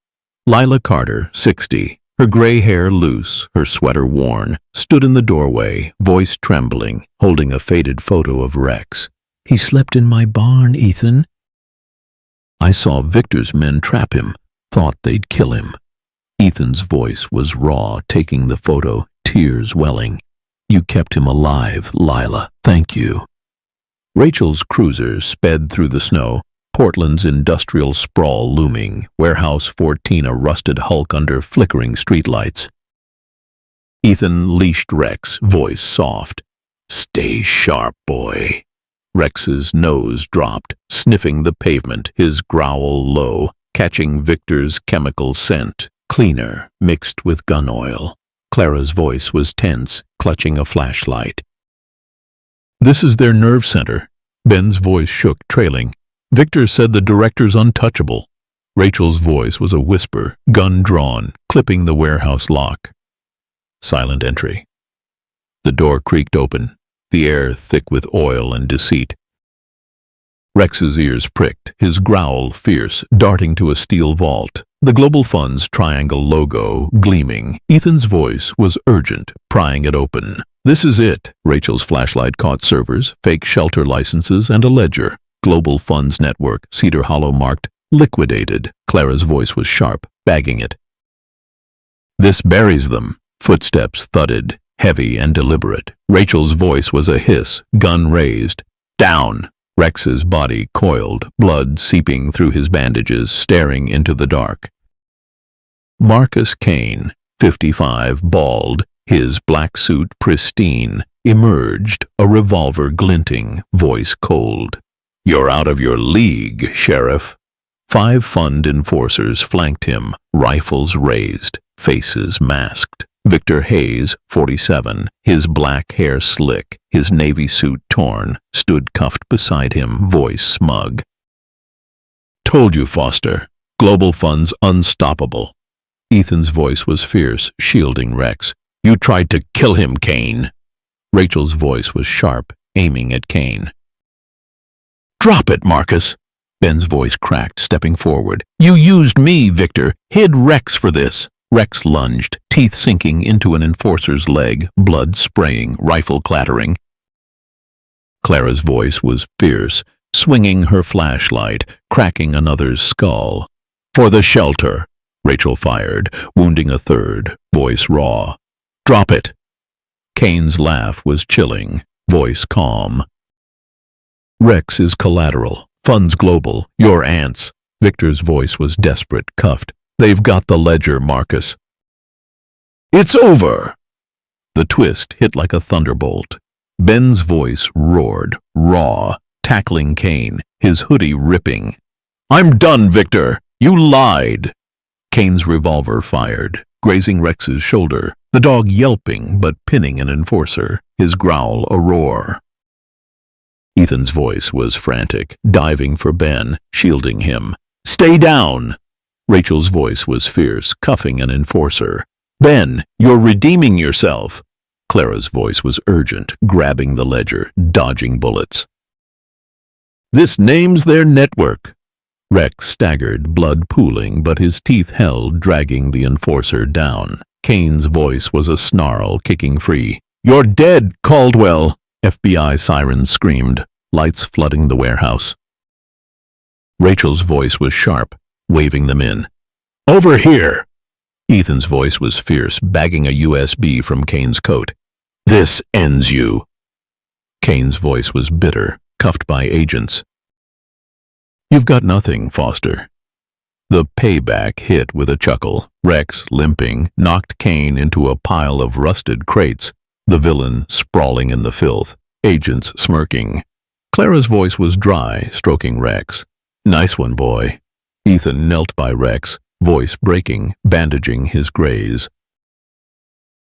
Lila Carter, 60, her gray hair loose, her sweater worn, stood in the doorway, voice trembling, holding a faded photo of Rex. He slept in my barn, Ethan. I saw Victor's men trap him, thought they'd kill him. Ethan's voice was raw, taking the photo, tears welling. You kept him alive, Lila. Thank you. Rachel's cruiser sped through the snow, Portland's industrial sprawl looming, Warehouse 14 a rusted hulk under flickering streetlights. Ethan leashed Rex, voice soft. Stay sharp, boy. Rex's nose dropped, sniffing the pavement, his growl low, catching Victor's chemical scent, cleaner, mixed with gun oil. Clara's voice was tense, clutching a flashlight. This is their nerve center. Ben's voice shook, trailing. Victor said the director's untouchable. Rachel's voice was a whisper, gun drawn, clipping the warehouse lock. Silent entry. The door creaked open, the air thick with oil and deceit. Rex's ears pricked, his growl fierce, darting to a steel vault. The Global Fund's triangle logo gleaming. Ethan's voice was urgent, prying it open. This is it. Rachel's flashlight caught servers, fake shelter licenses, and a ledger. Global Funds Network, Cedar Hollow marked, liquidated. Clara's voice was sharp, bagging it. This buries them. Footsteps thudded, heavy and deliberate. Rachel's voice was a hiss, gun raised. Down! Rex's body coiled, blood seeping through his bandages, staring into the dark. Marcus Kane, 55, bald, his black suit pristine, emerged, a revolver glinting, voice cold. You're out of your league, Sheriff. 5 fund enforcers flanked him, rifles raised, faces masked. Victor Hayes, 47, his black hair slick, his navy suit torn, stood cuffed beside him, voice smug. Told you, Foster. Global Fund's unstoppable. Ethan's voice was fierce, shielding Rex. You tried to kill him, Kane. Rachel's voice was sharp, aiming at Kane. Drop it, Marcus. Ben's voice cracked, stepping forward. You used me, Victor. Hid Rex for this. Rex lunged, teeth sinking into an enforcer's leg, blood spraying, rifle clattering. Clara's voice was fierce, swinging her flashlight, cracking another's skull. For the shelter, Rachel fired, wounding a third, voice raw. Drop it. Kane's laugh was chilling, voice calm. Rex is collateral, funds global, your ants. Victor's voice was desperate, cuffed. They've got the ledger, Marcus. It's over! The twist hit like a thunderbolt. Ben's voice roared, raw, tackling Kane, his hoodie ripping. I'm done, Victor! You lied! Kane's revolver fired, grazing Rex's shoulder, the dog yelping but pinning an enforcer, his growl a roar. Ethan's voice was frantic, diving for Ben, shielding him. Stay down! Rachel's voice was fierce, cuffing an enforcer. Ben, you're redeeming yourself. Clara's voice was urgent, grabbing the ledger, dodging bullets. This names their network. Rex staggered, blood pooling, but his teeth held, dragging the enforcer down. Kane's voice was a snarl, kicking free. "You're dead, Caldwell!" FBI sirens screamed, lights flooding the warehouse. Rachel's voice was sharp, waving them in. "Over here!" Ethan's voice was fierce, bagging a USB from Kane's coat. "This ends you." Kane's voice was bitter, cuffed by agents. "You've got nothing, Foster." The payback hit with a chuckle. Rex, limping, knocked Kane into a pile of rusted crates, the villain sprawling in the filth, agents smirking. Clara's voice was dry, stroking Rex. "Nice one, boy." Ethan knelt by Rex, voice breaking, bandaging his graze.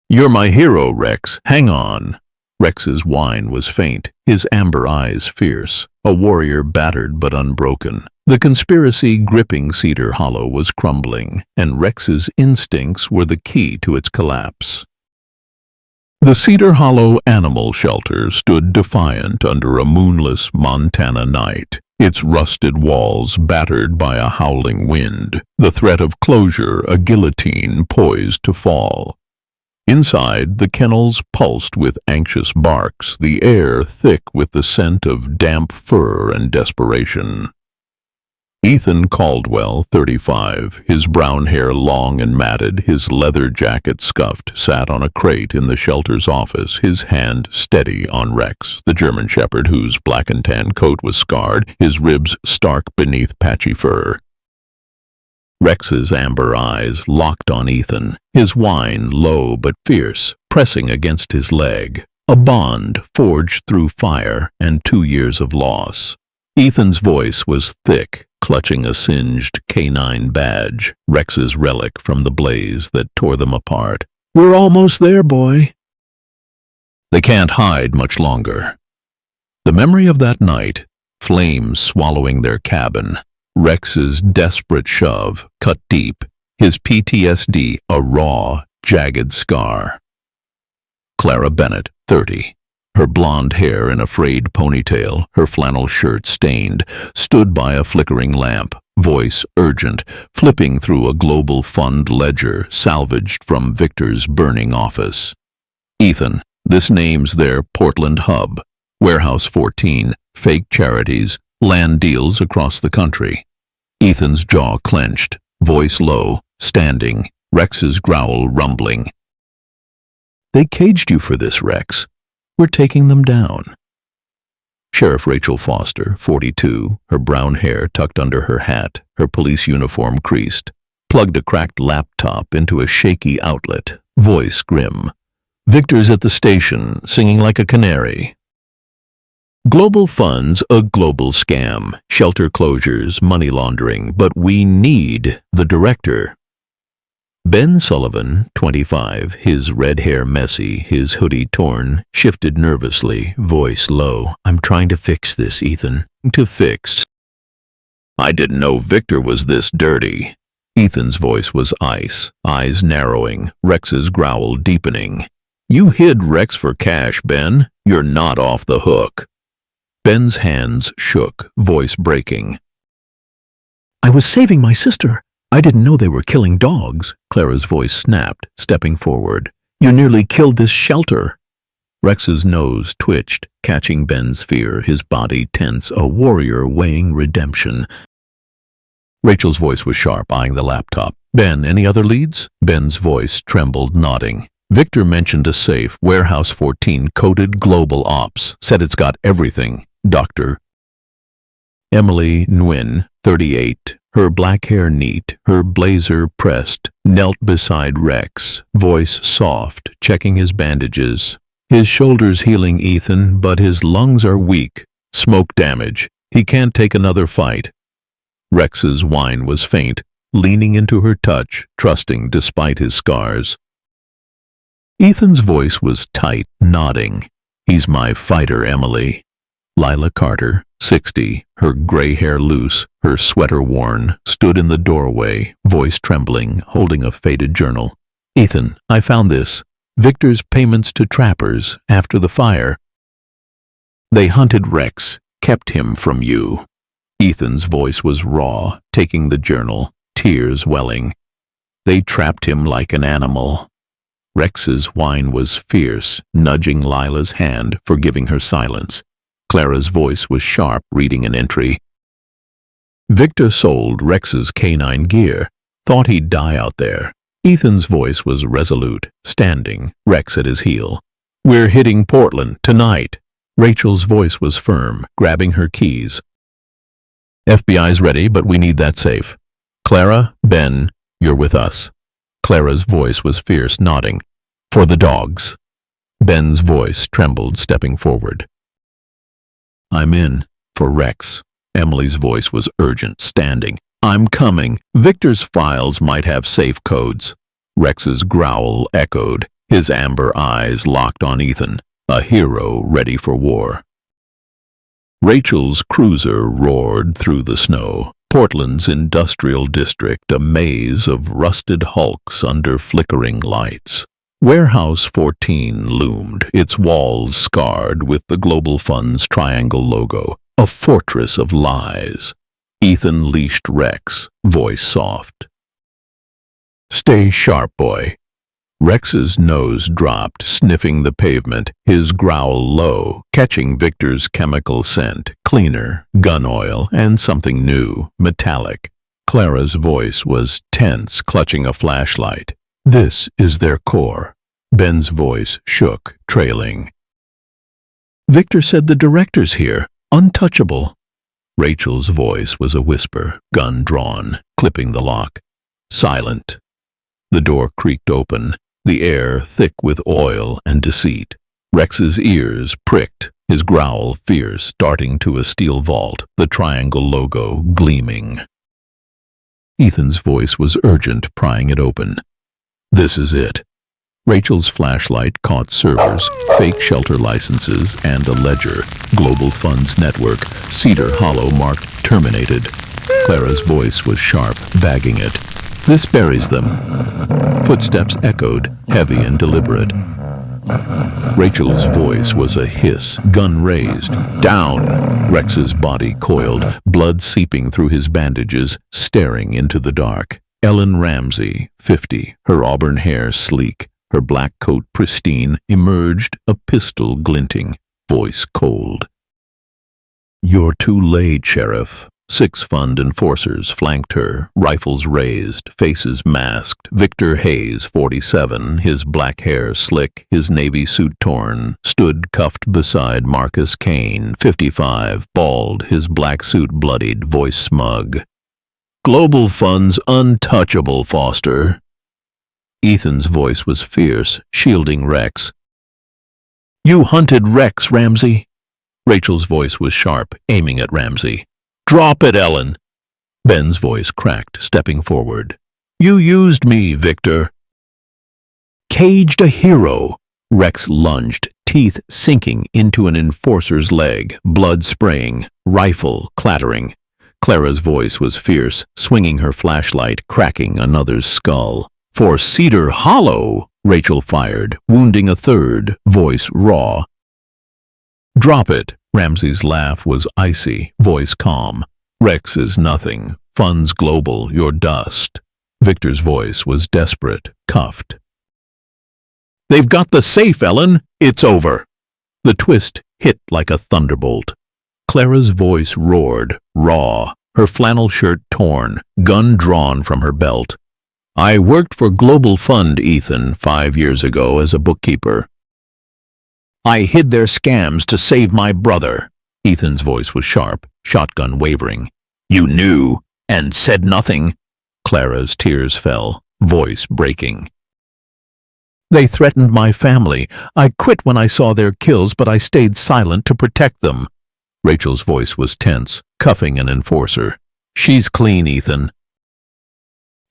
"You're my hero, Rex. Hang on." Rex's whine was faint, his amber eyes fierce, a warrior battered but unbroken. The conspiracy gripping Cedar Hollow was crumbling, and Rex's instincts were the key to its collapse. The Cedar Hollow Animal Shelter stood defiant under a moonless Montana night, its rusted walls battered by a howling wind, the threat of closure a guillotine poised to fall. Inside, the kennels pulsed with anxious barks, the air thick with the scent of damp fur and desperation. Ethan Caldwell, 35, his brown hair long and matted, his leather jacket scuffed, sat on a crate in the shelter's office, his hand steady on Rex, the German shepherd whose black and tan coat was scarred, his ribs stark beneath patchy fur. Rex's amber eyes locked on Ethan, his whine low but fierce, pressing against his leg, a bond forged through fire and 2 years of loss. Ethan's voice was thick, clutching a singed canine badge, Rex's relic from the blaze that tore them apart. "We're almost there, boy." They can't hide much longer. The memory of that night, flames swallowing their cabin, Rex's desperate shove, cut deep, his PTSD a raw, jagged scar. Clara Bennett, 30, her blonde hair in a frayed ponytail, her flannel shirt stained, stood by a flickering lamp, voice urgent, flipping through a global fund ledger salvaged from Victor's burning office. "Ethan, this name's their Portland hub, Warehouse 14, fake charities, land deals across the country." Ethan's jaw clenched, voice low, standing, Rex's growl rumbling. "They caged you for this, Rex. We're taking them down." Sheriff Rachel Foster, 42, her brown hair tucked under her hat, her police uniform creased, plugged a cracked laptop into a shaky outlet, voice grim. "Victor's at the station, singing like a canary. Global funds, a global scam, shelter closures, money laundering, but we need the director." Ben Sullivan, 25, his red hair messy, his hoodie torn, shifted nervously, voice low. "I'm trying to fix this, Ethan. To fix." "I didn't know Victor was this dirty." Ethan's voice was ice, eyes narrowing, Rex's growl deepening. "You hid Rex for cash, Ben. You're not off the hook." Ben's hands shook, voice breaking. "I was saving my sister. I didn't know they were killing dogs." Clara's voice snapped, stepping forward. "You nearly killed this shelter." Rex's nose twitched, catching Ben's fear, his body tense, a warrior weighing redemption. Rachel's voice was sharp, eyeing the laptop. "Ben, any other leads?" Ben's voice trembled, nodding. "Victor mentioned a safe, Warehouse 14, coded Global Ops. Said it's got everything. Dr. Emily Nguyen, 38, her black hair neat, her blazer pressed, knelt beside Rex, voice soft, checking his bandages. "His shoulder's healing, Ethan, but his lungs are weak. Smoke damage. He can't take another fight." Rex's whine was faint, leaning into her touch, trusting despite his scars. Ethan's voice was tight, nodding. "He's my fighter, Emily." Lila Carter, 60, her gray hair loose, her sweater worn, stood in the doorway, voice trembling, holding a faded journal. "Ethan, I found this. Victor's payments to trappers after the fire. They hunted Rex, kept him from you." Ethan's voice was raw, taking the journal, tears welling. "They trapped him like an animal. Rex's whine was fierce, nudging Lila's hand, forgiving her silence. Clara's voice was sharp, reading an entry. Victor sold Rex's canine gear. Thought he'd die out there. Ethan's voice was resolute, standing, Rex at his heel. We're hitting Portland tonight. Rachel's voice was firm, grabbing her keys. FBI's ready, but we need that safe. Clara, Ben, you're with us. Clara's voice was fierce, nodding. For the dogs. Ben's voice trembled, stepping forward. I'm in, for Rex. Emily's voice was urgent, standing. I'm coming. Victor's files might have safe codes. Rex's growl echoed, his amber eyes locked on Ethan, a hero ready for war. Rachel's cruiser roared through the snow. Portland's industrial district, a maze of rusted hulks under flickering lights. Warehouse 14 loomed, its walls scarred with the Global Fund's triangle logo, a fortress of lies. Ethan leashed Rex, voice soft. Stay sharp, boy. Rex's nose dropped, sniffing the pavement, his growl low, catching Victor's chemical scent, cleaner, gun oil, and something new, metallic. Clara's voice was tense, clutching a flashlight. This is their core. Ben's voice shook, trailing. Victor said the director's here, untouchable. Rachel's voice was a whisper, gun drawn, clipping the lock. Silent. The door creaked open, the air thick with oil and deceit. Rex's ears pricked, his growl fierce, darting to a steel vault, the triangle logo gleaming. Ethan's voice was urgent, prying it open. This is it. Rachel's flashlight caught servers, fake shelter licenses, and a ledger. Global Funds Network, Cedar Hollow marked terminated. Clara's voice was sharp, bagging it. This buries them. Footsteps echoed, heavy and deliberate. Rachel's voice was a hiss, gun raised. Down! Rex's body coiled, blood seeping through his bandages, staring into the dark. Ellen Ramsey, 50, her auburn hair sleek, her black coat pristine, emerged, a pistol glinting, voice cold. You're too late, Sheriff. 6 fund enforcers flanked her, rifles raised, faces masked. Victor Hayes, 47, his black hair slick, his navy suit torn, stood cuffed beside Marcus Kane, 55, bald, his black suit bloodied, voice smug. Global Fund's untouchable, Foster. Ethan's voice was fierce, shielding Rex. You hunted Rex, Ramsey. Rachel's voice was sharp, aiming at Ramsey. Drop it, Ellen. Ben's voice cracked, stepping forward. You used me, Victor. Caged a hero. Rex lunged, teeth sinking into an enforcer's leg, blood spraying, rifle clattering. Clara's voice was fierce, swinging her flashlight, cracking another's skull. For Cedar Hollow, Rachel fired, wounding a third, voice raw. Drop it. Ramsey's laugh was icy, voice calm. Rex is nothing. Funds global, you're dust. Victor's voice was desperate, cuffed. They've got the safe, Ellen. It's over. The twist hit like a thunderbolt. Clara's voice roared, raw, her flannel shirt torn, gun drawn from her belt. I worked for Global Fund, Ethan, 5 years ago as a bookkeeper. I hid their scams to save my brother. Ethan's voice was sharp, shotgun wavering. You knew and said nothing. Clara's tears fell, voice breaking. They threatened my family. I quit when I saw their kills, but I stayed silent to protect them. Rachel's voice was tense, cuffing an enforcer. She's clean, Ethan.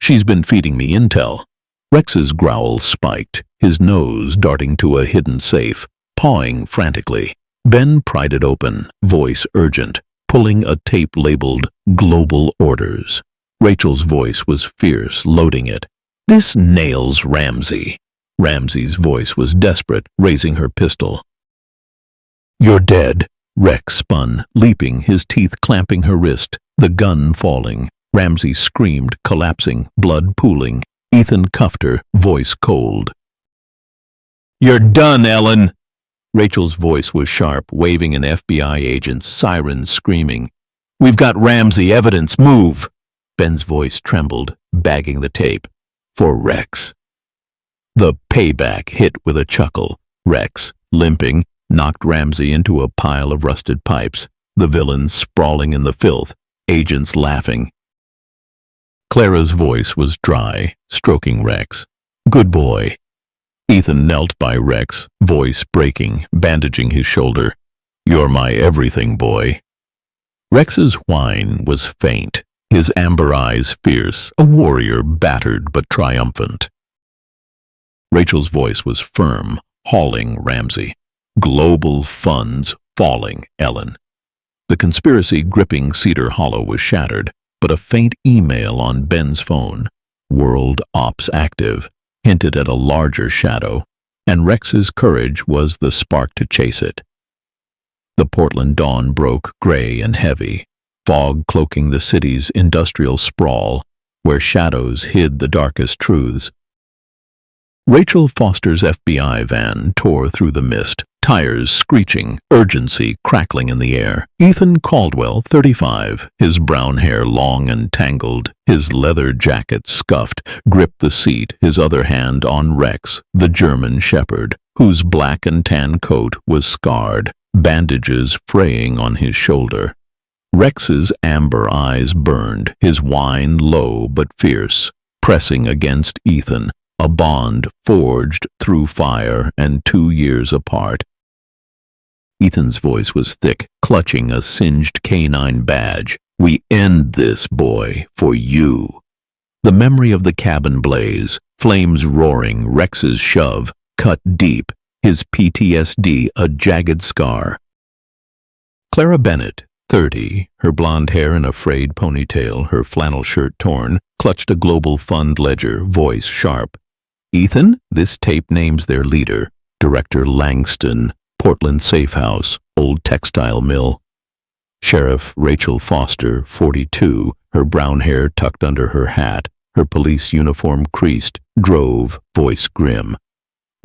She's been feeding me intel. Rex's growl spiked, his nose darting to a hidden safe, pawing frantically. Ben pried it open, voice urgent, pulling a tape labeled Global Orders. Rachel's voice was fierce, loading it. This nails Ramsey. Ramsey's voice was desperate, raising her pistol. You're dead. Rex spun, leaping, his teeth clamping her wrist, the gun falling. Ramsey screamed, collapsing, blood pooling. Ethan cuffed her, voice cold. You're done, Ellen. Rachel's voice was sharp, waving an FBI agent's sirens screaming. We've got Ramsey evidence, move! Ben's voice trembled, bagging the tape. For Rex. The payback hit with a chuckle. Rex, limping, knocked Ramsey into a pile of rusted pipes, the villains sprawling in the filth, agents laughing. Clara's voice was dry, stroking Rex. Good boy. Ethan knelt by Rex, voice breaking, bandaging his shoulder. You're my everything, boy. Rex's whine was faint, his amber eyes fierce, a warrior battered but triumphant. Rachel's voice was firm, hauling Ramsey. Global funds falling, Ellen. The conspiracy gripping Cedar Hollow was shattered, but a faint email on Ben's phone, World Ops Active, hinted at a larger shadow, and Rex's courage was the spark to chase it. The Portland dawn broke gray and heavy, fog cloaking the city's industrial sprawl, where shadows hid the darkest truths. Rachel Foster's FBI van tore through the mist, tires screeching, urgency crackling in the air. Ethan Caldwell, 35, his brown hair long and tangled, his leather jacket scuffed, gripped the seat, his other hand on Rex, the German shepherd, whose black and tan coat was scarred, bandages fraying on his shoulder. Rex's amber eyes burned, his whine low but fierce, pressing against Ethan, a bond forged through fire and 2 years apart. Ethan's voice was thick, clutching a singed canine badge. We end this, boy, for you. The memory of the cabin blaze, flames roaring, Rex's shove, cut deep, his PTSD a jagged scar. Clara Bennett, 30, her blonde hair in a frayed ponytail, her flannel shirt torn, clutched a Global Fund ledger, voice sharp. Ethan, this tape names their leader, Director Langston, Portland Safe House, old textile mill. Sheriff Rachel Foster, 42, her brown hair tucked under her hat, her police uniform creased, drove, voice grim.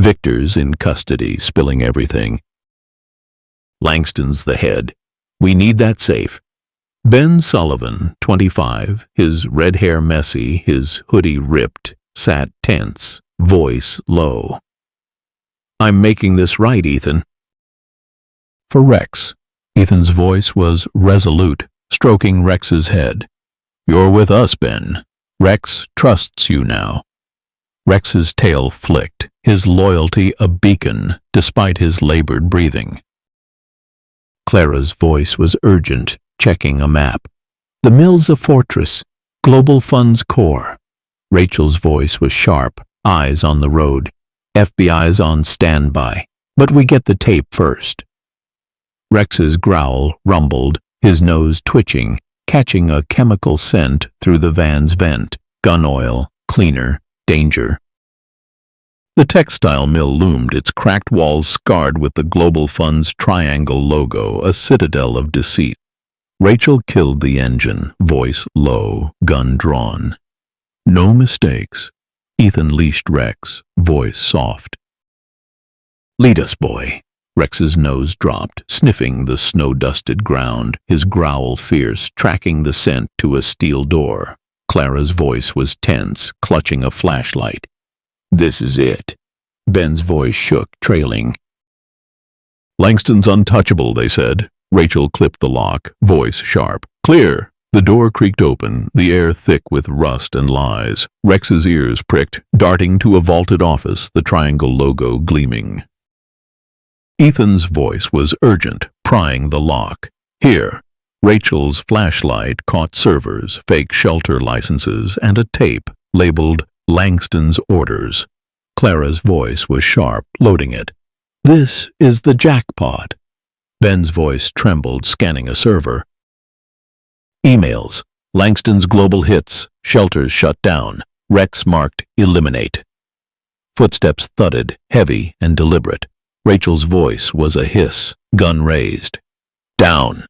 Victor's in custody, spilling everything. Langston's the head. We need that safe. Ben Sullivan, 25, his red hair messy, his hoodie ripped, sat tense, voice low. I'm making this right, Ethan. For Rex, Ethan's voice was resolute, stroking Rex's head. You're with us, Ben. Rex trusts you now. Rex's tail flicked, his loyalty a beacon, despite his labored breathing. Clara's voice was urgent, checking a map. The mill's a fortress, Global Fund's core. Rachel's voice was sharp, eyes on the road. FBI's on standby, but we get the tape first. Rex's growl rumbled, his nose twitching, catching a chemical scent through the van's vent. Gun oil, cleaner, danger. The textile mill loomed, its cracked walls scarred with the Global Fund's triangle logo, a citadel of deceit. Rachel killed the engine, voice low, gun drawn. No mistakes. Ethan leashed Rex, voice soft. Lead us, boy. Rex's nose dropped, sniffing the snow-dusted ground, his growl fierce, tracking the scent to a steel door. Clara's voice was tense, clutching a flashlight. This is it. Ben's voice shook, trailing. Langston's untouchable, they said. Rachel clipped the lock, voice sharp. Clear. The door creaked open, the air thick with rust and lies. Rex's ears pricked, darting to a vaulted office, the triangle logo gleaming. Ethan's voice was urgent, prying the lock. Here. Rachel's flashlight caught servers, fake shelter licenses, and a tape labeled Langston's orders. Clara's voice was sharp, loading it. This is the jackpot. Ben's voice trembled, scanning a server. Emails. Langston's global hits. Shelters shut down. Rex marked eliminate. Footsteps thudded, heavy and deliberate. Rachel's voice was a hiss, gun raised. Down.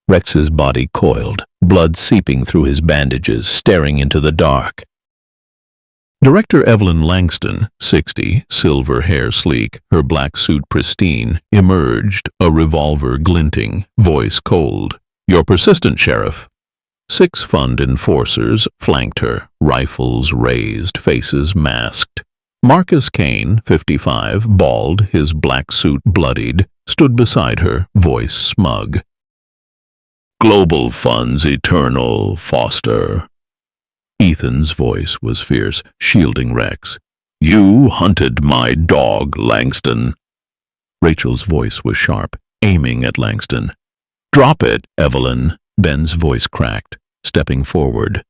Rex's body coiled, blood seeping through his bandages, staring into the dark. Director Evelyn Langston, 60, silver hair sleek, her black suit pristine, emerged, a revolver glinting, voice cold. "You're persistent, Sheriff." 6 fund enforcers flanked her, rifles raised, faces masked. Marcus Kane, 55, bald, his black suit bloodied, stood beside her, voice smug. "Global funds eternal, Foster." Ethan's voice was fierce, shielding Rex. "You hunted my dog, Langston." Rachel's voice was sharp, aiming at Langston. "Drop it, Evelyn." Ben's voice cracked, stepping forward.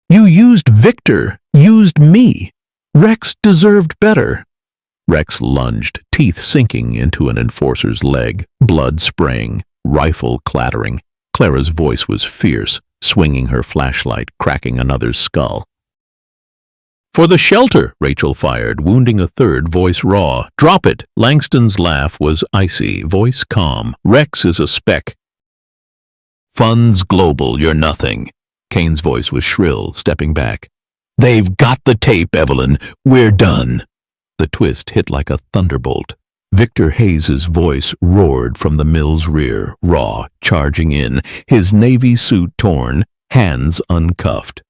"You used Victor, used me. Rex deserved better." Rex lunged, teeth sinking into an enforcer's leg, blood spraying, rifle clattering. Clara's voice was fierce, swinging her flashlight, cracking another's skull. "For the shelter," Rachel fired, wounding a third, voice raw. "Drop it." Langston's laugh was icy, voice calm. "Rex is a speck." "Funds global, you're nothing." Kane's voice was shrill, stepping back. "They've got the tape, Evelyn. We're done." The twist hit like a thunderbolt. Victor Hayes's voice roared from the mill's rear, raw, charging in, his navy suit torn, hands uncuffed.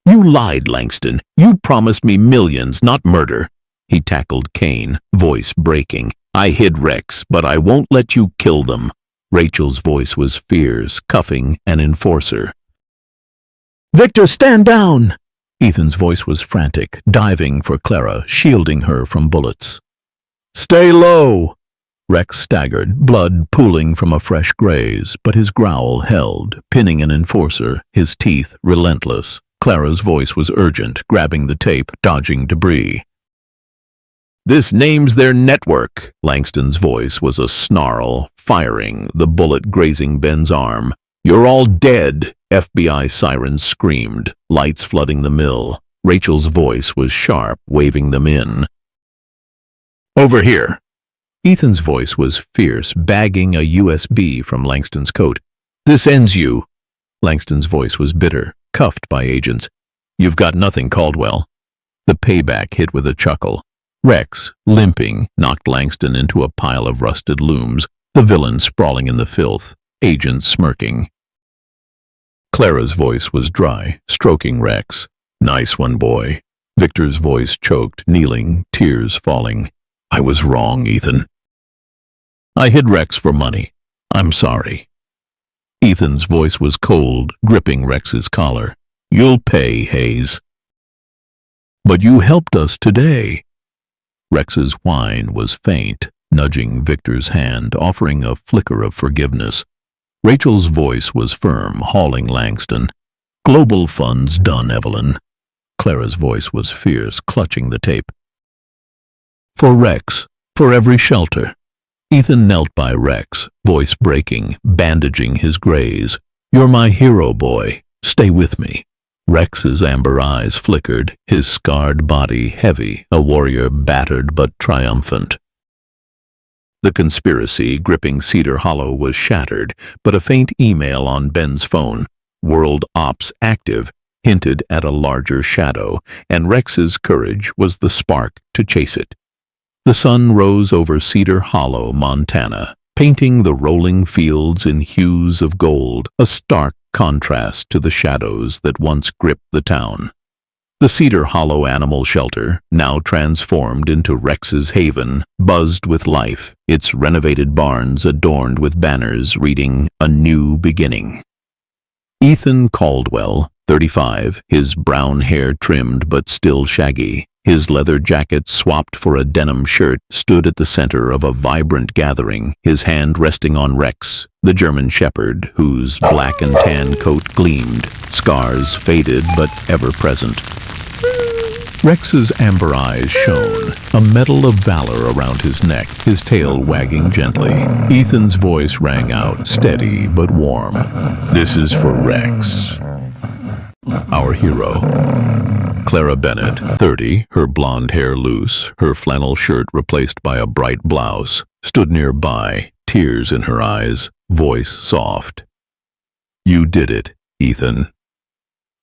"You lied, Langston. You promised me millions, not murder." He tackled Kane, voice breaking. "I hid Rex, but I won't let you kill them." Rachel's voice was fierce, cuffing an enforcer. "Victor, stand down!" Ethan's voice was frantic, diving for Clara, shielding her from bullets. "Stay low!" Rex staggered, blood pooling from a fresh graze, but his growl held, pinning an enforcer, his teeth relentless. Clara's voice was urgent, grabbing the tape, dodging debris. "This names their network." Langston's voice was a snarl, firing, the bullet grazing Ben's arm. "You're all dead." FBI sirens screamed, lights flooding the mill. Rachel's voice was sharp, waving them in. "Over here." Ethan's voice was fierce, bagging a USB from Langston's coat. "This ends you." Langston's voice was bitter, cuffed by agents. "You've got nothing, Caldwell." The payback hit with a chuckle. Rex, limping, knocked Langston into a pile of rusted looms, the villain sprawling in the filth, agents smirking. Clara's voice was dry, stroking Rex. "Nice one, boy." Victor's voice choked, kneeling, tears falling. "I was wrong, Ethan. I hid Rex for money. I'm sorry." Ethan's voice was cold, gripping Rex's collar. "You'll pay, Hayes." "But you helped us today." Rex's whine was faint, nudging Victor's hand, offering a flicker of forgiveness. Rachel's voice was firm, hauling Langston. "Global funds done, Evelyn." Clara's voice was fierce, clutching the tape. "For Rex, for every shelter." Ethan knelt by Rex, voice breaking, bandaging his graze. "You're my hero, boy. Stay with me." Rex's amber eyes flickered, his scarred body heavy, a warrior battered but triumphant. The conspiracy gripping Cedar Hollow was shattered, but a faint email on Ben's phone, "World Ops active," hinted at a larger shadow, and Rex's courage was the spark to chase it. The sun rose over Cedar Hollow, Montana, painting the rolling fields in hues of gold, a stark contrast to the shadows that once gripped the town. The Cedar Hollow Animal Shelter, now transformed into Rex's haven, buzzed with life, its renovated barns adorned with banners reading "A New Beginning." Ethan Caldwell, 35, his brown hair trimmed but still shaggy, his leather jacket swapped for a denim shirt, stood at the center of a vibrant gathering, his hand resting on Rex, the German shepherd, whose black and tan coat gleamed, scars faded but ever present. Rex's amber eyes shone, a medal of valor around his neck, his tail wagging gently. Ethan's voice rang out, steady but warm. "This is for Rex, our hero." Clara Bennett, 30, her blonde hair loose, her flannel shirt replaced by a bright blouse, stood nearby, tears in her eyes, voice soft. "You did it, Ethan."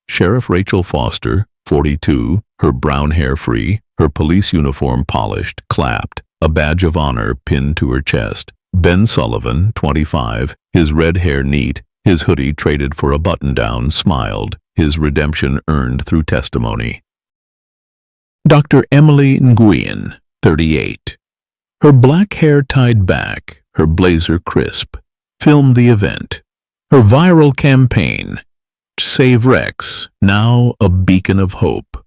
Sheriff Rachel Foster, 42, her brown hair free, her police uniform polished, clapped, a badge of honor pinned to her chest. Ben Sullivan, 25, his red hair neat, his hoodie traded for a button-down, smiled, his redemption earned through testimony. Dr. Emily Nguyen, 38. Her black hair tied back, her blazer crisp, filmed the event. Her viral campaign, Save Rex, now a beacon of hope.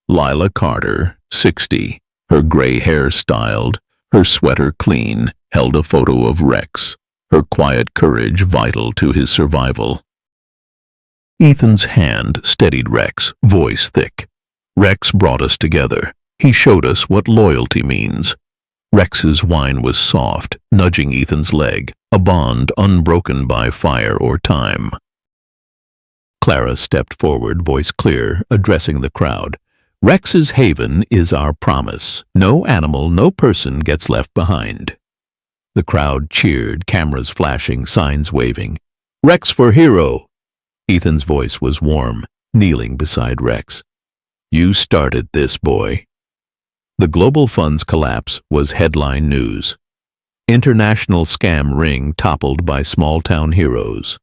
Lila Carter, 60, her gray hair styled, her sweater clean, held a photo of Rex, her quiet courage vital to his survival. Ethan's hand steadied Rex, voice thick. Rex brought us together. He showed us what loyalty means. Rex's whine was soft, nudging Ethan's leg, a bond unbroken by fire or time. Clara stepped forward, voice clear, addressing the crowd. Rex's haven is our promise. No animal, no person gets left behind. The crowd cheered, cameras flashing, signs waving. Rex for hero! Ethan's voice was warm, kneeling beside Rex. You started this, boy. The Global Fund's collapse was headline news. International scam ring toppled by small-town heroes.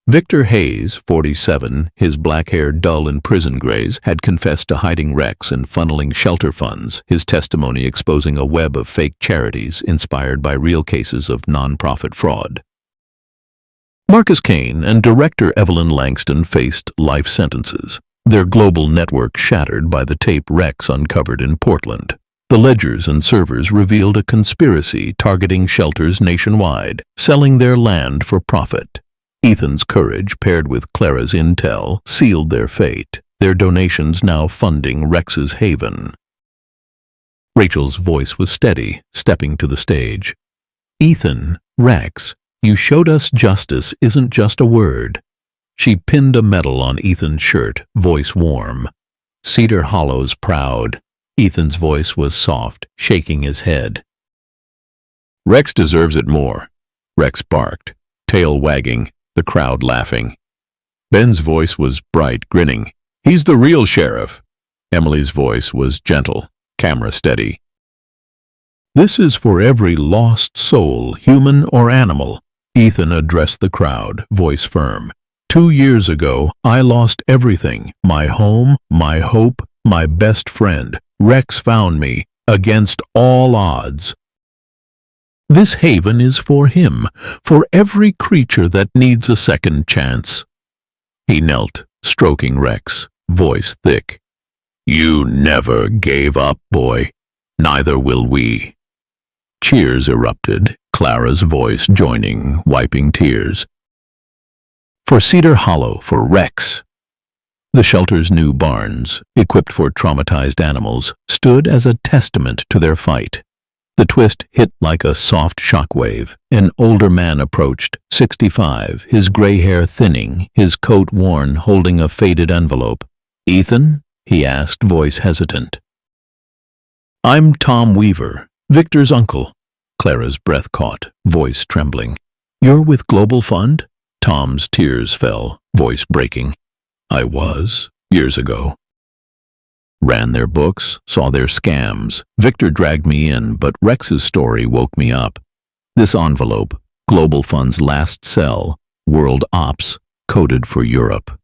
Victor Hayes, 47, his black hair dull in prison grays, had confessed to hiding Rex and funneling shelter funds, his testimony exposing a web of fake charities inspired by real cases of non-profit fraud. Marcus Kane and director Evelyn Langston faced life sentences, their global network shattered by the tape Rex uncovered in Portland. The ledgers and servers revealed a conspiracy targeting shelters nationwide, selling their land for profit. Ethan's courage, paired with Clara's intel, sealed their fate, their donations now funding Rex's haven. Rachel's voice was steady, stepping to the stage. Ethan, Rex, you showed us justice isn't just a word. She pinned a medal on Ethan's shirt, voice warm. Cedar Hollow's proud. Ethan's voice was soft, shaking his head. Rex deserves it more. Rex barked, tail wagging, the crowd laughing. Ben's voice was bright, grinning. He's the real sheriff. Emily's voice was gentle, camera steady. This is for every lost soul, human or animal. Ethan addressed the crowd, voice firm. 2 years ago, I lost everything. My home, my hope, my best friend. Rex found me, against all odds. This haven is for him, for every creature that needs a second chance. He knelt, stroking Rex, voice thick. You never gave up, boy. Neither will we. Cheers erupted, Clara's voice joining, wiping tears. For Cedar Hollow, for Rex. The shelter's new barns, equipped for traumatized animals, stood as a testament to their fight. The twist hit like a soft shockwave. An older man approached, 65, his gray hair thinning, his coat worn, holding a faded envelope. Ethan? He asked, voice hesitant. I'm Tom Weaver, Victor's uncle. Clara's breath caught, voice trembling. You're with Global Fund? Tom's tears fell, voice breaking. I was, years ago. Ran their books, saw their scams. Victor dragged me in, but Rex's story woke me up. This envelope, Global Fund's last cell, World Ops, coded for Europe.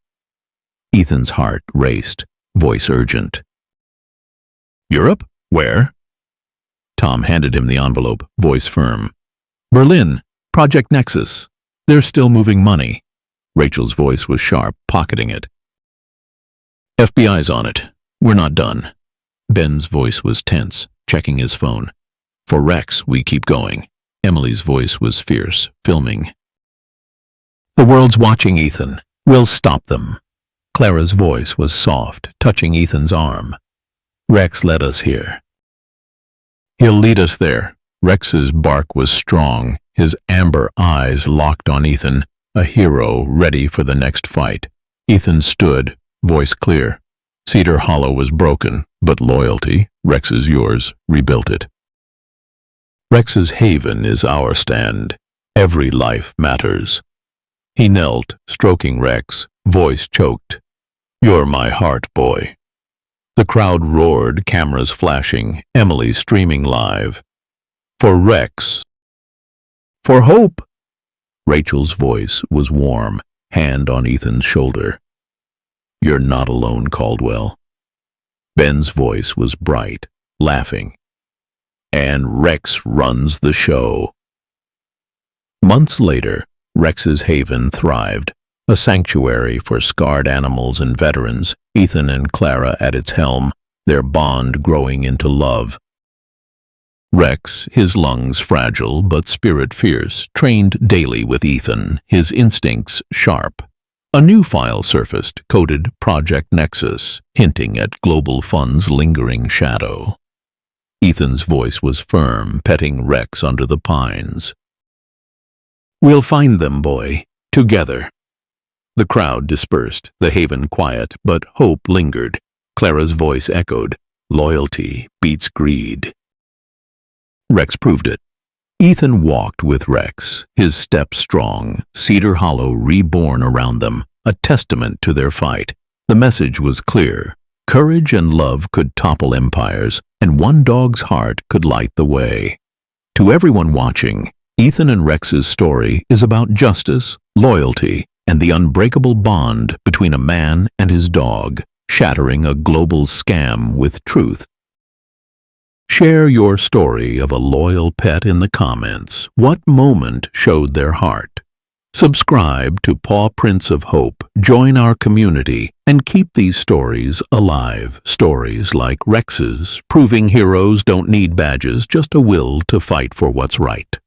Ethan's heart raced, voice urgent. Europe? Where? Tom handed him the envelope, voice firm. Berlin, Project Nexus. They're still moving money. Rachel's voice was sharp, pocketing it. FBI's on it. We're not done. Ben's voice was tense, checking his phone. For Rex, we keep going. Emily's voice was fierce, filming. The world's watching, Ethan. We'll stop them. Clara's voice was soft, touching Ethan's arm. Rex led us here. He'll lead us there. Rex's bark was strong, his amber eyes locked on Ethan, a hero ready for the next fight. Ethan stood, voice clear. Cedar Hollow was broken, but loyalty, Rex's yours, rebuilt it. Rex's haven is our stand. Every life matters. He knelt, stroking Rex, voice choked. You're my heart, boy. The crowd roared, cameras flashing, Emily streaming live. For Rex. For Hope. Rachel's voice was warm, hand on Ethan's shoulder. You're not alone, Caldwell. Ben's voice was bright, laughing. And Rex runs the show. Months later, Rex's haven thrived, a sanctuary for scarred animals and veterans, Ethan and Clara at its helm, their bond growing into love. Rex, his lungs fragile but spirit fierce, trained daily with Ethan, his instincts sharp. A new file surfaced, coded Project Nexus, hinting at Global Fund's lingering shadow. Ethan's voice was firm, petting Rex under the pines. We'll find them, boy, together. The crowd dispersed, the haven quiet, but hope lingered. Clara's voice echoed, loyalty beats greed. Rex proved it. Ethan walked with Rex, his step strong, Cedar Hollow reborn around them, a testament to their fight. The message was clear. Courage and love could topple empires, and one dog's heart could light the way. To everyone watching, Ethan and Rex's story is about justice, loyalty, and the unbreakable bond between a man and his dog, shattering a global scam with truth. Share your story of a loyal pet in the comments. What moment showed their heart? Subscribe to Pawprints of Hope, join our community, and keep these stories alive. Stories like Rex's, proving heroes don't need badges, just a will to fight for what's right.